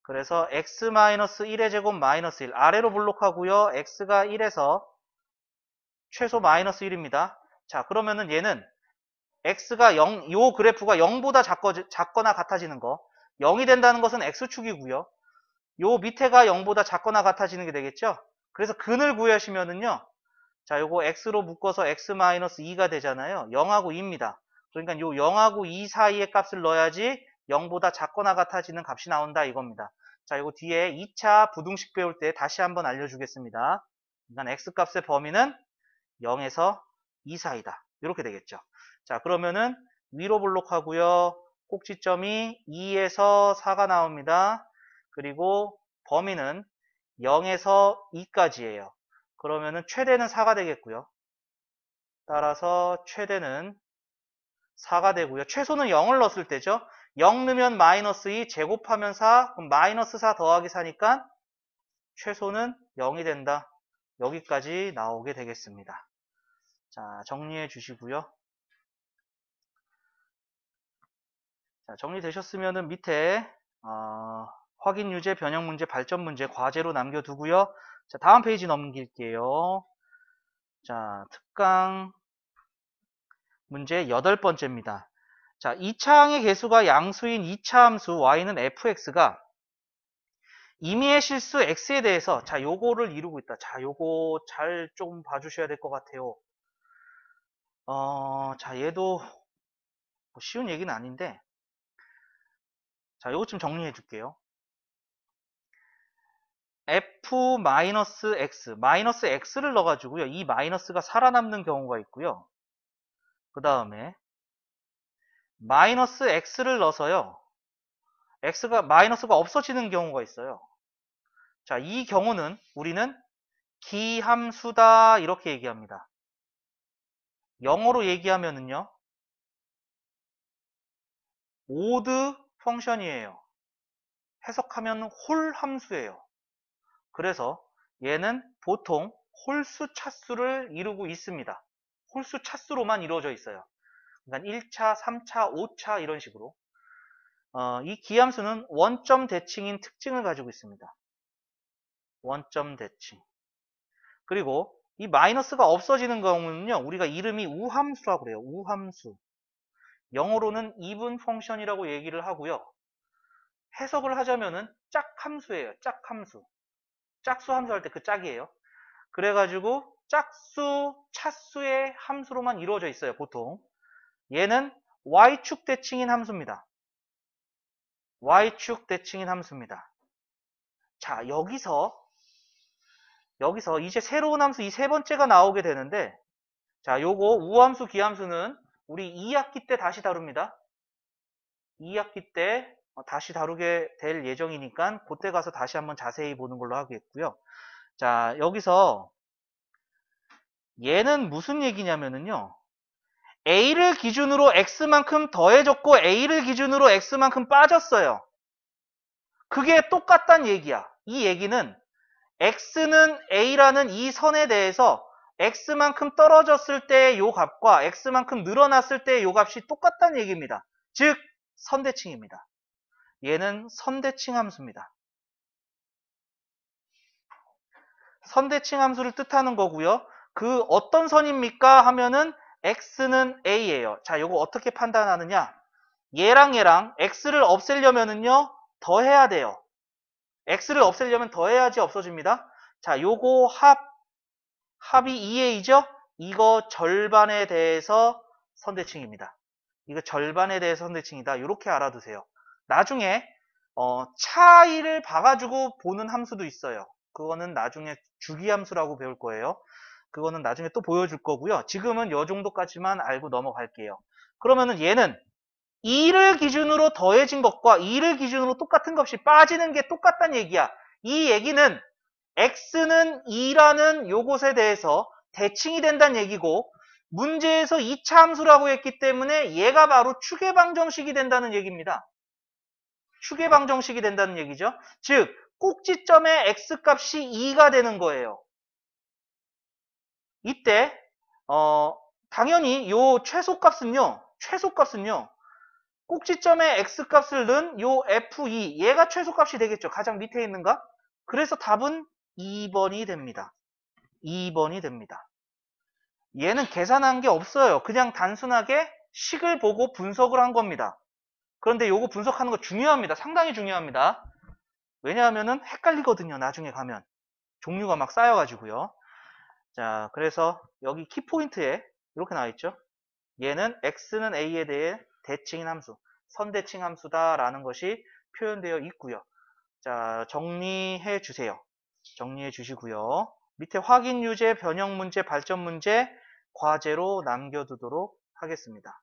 그래서 x-1의 제곱 마이너스 1. 아래로 블록하고요. x가 1에서 최소 마이너스 1입니다. 자, 그러면은 얘는 x가 0, 요 그래프가 0보다 작거나 같아지는 거. 0이 된다는 것은 x축이고요. 요 밑에가 0보다 작거나 같아지는 게 되겠죠? 그래서 근을 구하시면은요. 자, 요거 x로 묶어서 x-2가 되잖아요. 0하고 2입니다. 그러니까 요 0하고 2 사이의 값을 넣어야지 0보다 작거나 같아지는 값이 나온다 이겁니다. 자, 요거 뒤에 2차 부등식 배울 때 다시 한번 알려주겠습니다. 그러니까 x값의 범위는 0에서 2 사이다. 이렇게 되겠죠. 자, 그러면은 위로 블록하고요. 꼭지점이 2에서 4가 나옵니다. 그리고 범위는 0에서 2까지예요. 그러면은 최대는 4가 되겠고요. 따라서 최대는 4가 되고요. 최소는 0을 넣었을 때죠. 0 넣으면 마이너스 2, 제곱하면 4, 그럼 마이너스 4 더하기 4니까 최소는 0이 된다. 여기까지 나오게 되겠습니다. 자, 정리해 주시고요. 자, 정리되셨으면은 밑에 확인 유제, 변형 문제, 발전 문제, 과제로 남겨두고요. 자, 다음 페이지 넘길게요. 자, 특강 문제 8번째입니다. 자, 2차항의 개수가 양수인 2차 함수 y는 fx가 임의의 실수 x에 대해서 자, 요거를 이루고 있다. 자, 요거 잘 좀 봐주셔야 될 것 같아요. 자, 얘도 뭐 쉬운 얘기는 아닌데 자, 요거 좀 정리해 줄게요. f-x, 마이너스 x를 넣어가지고요. 이 마이너스가 살아남는 경우가 있고요. 그 다음에 마이너스 x를 넣어서요. 마이너스가 없어지는 경우가 있어요. 자, 이 경우는 우리는 기함수다 이렇게 얘기합니다. 영어로 얘기하면은요. 오드 펑션이에요. 해석하면 홀 함수예요. 그래서 얘는 보통 홀수 차수를 이루고 있습니다. 홀수 차수로만 이루어져 있어요. 그러니까 1차, 3차, 5차 이런 식으로. 이 기함수는 원점 대칭인 특징을 가지고 있습니다. 원점 대칭. 그리고 이 마이너스가 없어지는 경우는요. 우리가 이름이 우함수라고 그래요. 우함수. 영어로는 even 펑션이라고 얘기를 하고요. 해석을 하자면은 짝함수예요. 짝함수. 짝수 함수 할 때 그 짝이에요. 그래가지고 짝수, 차수의 함수로만 이루어져 있어요. 보통. 얘는 y축 대칭인 함수입니다. y축 대칭인 함수입니다. 자, 여기서 이제 새로운 함수 이 세 번째가 나오게 되는데 자, 요거 우함수, 기함수는 우리 2학기 때 다시 다룹니다. 2학기 때 다시 다루게 될 예정이니까 그때 가서 다시 한번 자세히 보는 걸로 하겠고요. 자, 여기서 얘는 무슨 얘기냐면은요. A를 기준으로 X만큼 더해졌고 A를 기준으로 X만큼 빠졌어요. 그게 똑같단 얘기야. 이 얘기는 X는 A라는 이 선에 대해서 X만큼 떨어졌을 때의 요 값과 X만큼 늘어났을 때의 요 값이 똑같다는 얘기입니다. 즉 선대칭입니다. 얘는 선대칭 함수입니다. 선대칭 함수를 뜻하는 거고요. 그 어떤 선입니까? 하면은 X는 A예요. 자, 요거 어떻게 판단하느냐? 얘랑 X를 없애려면은요, 더해야 돼요. X를 없애려면 더해야지 없어집니다. 자, 요거 합이 2A죠? 이거 절반에 대해서 선대칭입니다. 이거 절반에 대해서 선대칭이다. 이렇게 알아두세요. 나중에 차이를 봐가지고 보는 함수도 있어요. 그거는 나중에 주기함수라고 배울 거예요. 그거는 나중에 또 보여줄 거고요. 지금은 이 정도까지만 알고 넘어갈게요. 그러면은 얘는 2를 기준으로 더해진 것과 2를 기준으로 똑같은 값이 빠지는 게 똑같다는 얘기야. 이 얘기는 x는 2라는 요것에 대해서 대칭이 된다는 얘기고 문제에서 2차 함수라고 했기 때문에 얘가 바로 추계방정식이 된다는 얘기입니다. 추계방정식이 된다는 얘기죠. 즉 꼭지점의 x값이 2가 되는 거예요. 이때 당연히 요 최소값은요. 꼭지점의 x값을 넣은 요 f2 얘가 최소값이 되겠죠. 가장 밑에 있는 값. 그래서 답은 2번이 됩니다. 2번이 됩니다. 얘는 계산한 게 없어요. 그냥 단순하게 식을 보고 분석을 한 겁니다. 그런데 요거 분석하는 거 중요합니다. 상당히 중요합니다. 왜냐하면은 헷갈리거든요. 나중에 가면. 종류가 막 쌓여가지고요. 자, 그래서 여기 키포인트에 이렇게 나와 있죠. 얘는 x는 a에 대해 대칭인 함수, 선대칭 함수다라는 것이 표현되어 있고요. 자, 정리해 주세요. 정리해 주시고요. 밑에 확인 유제, 변형 문제, 발전 문제 과제로 남겨두도록 하겠습니다.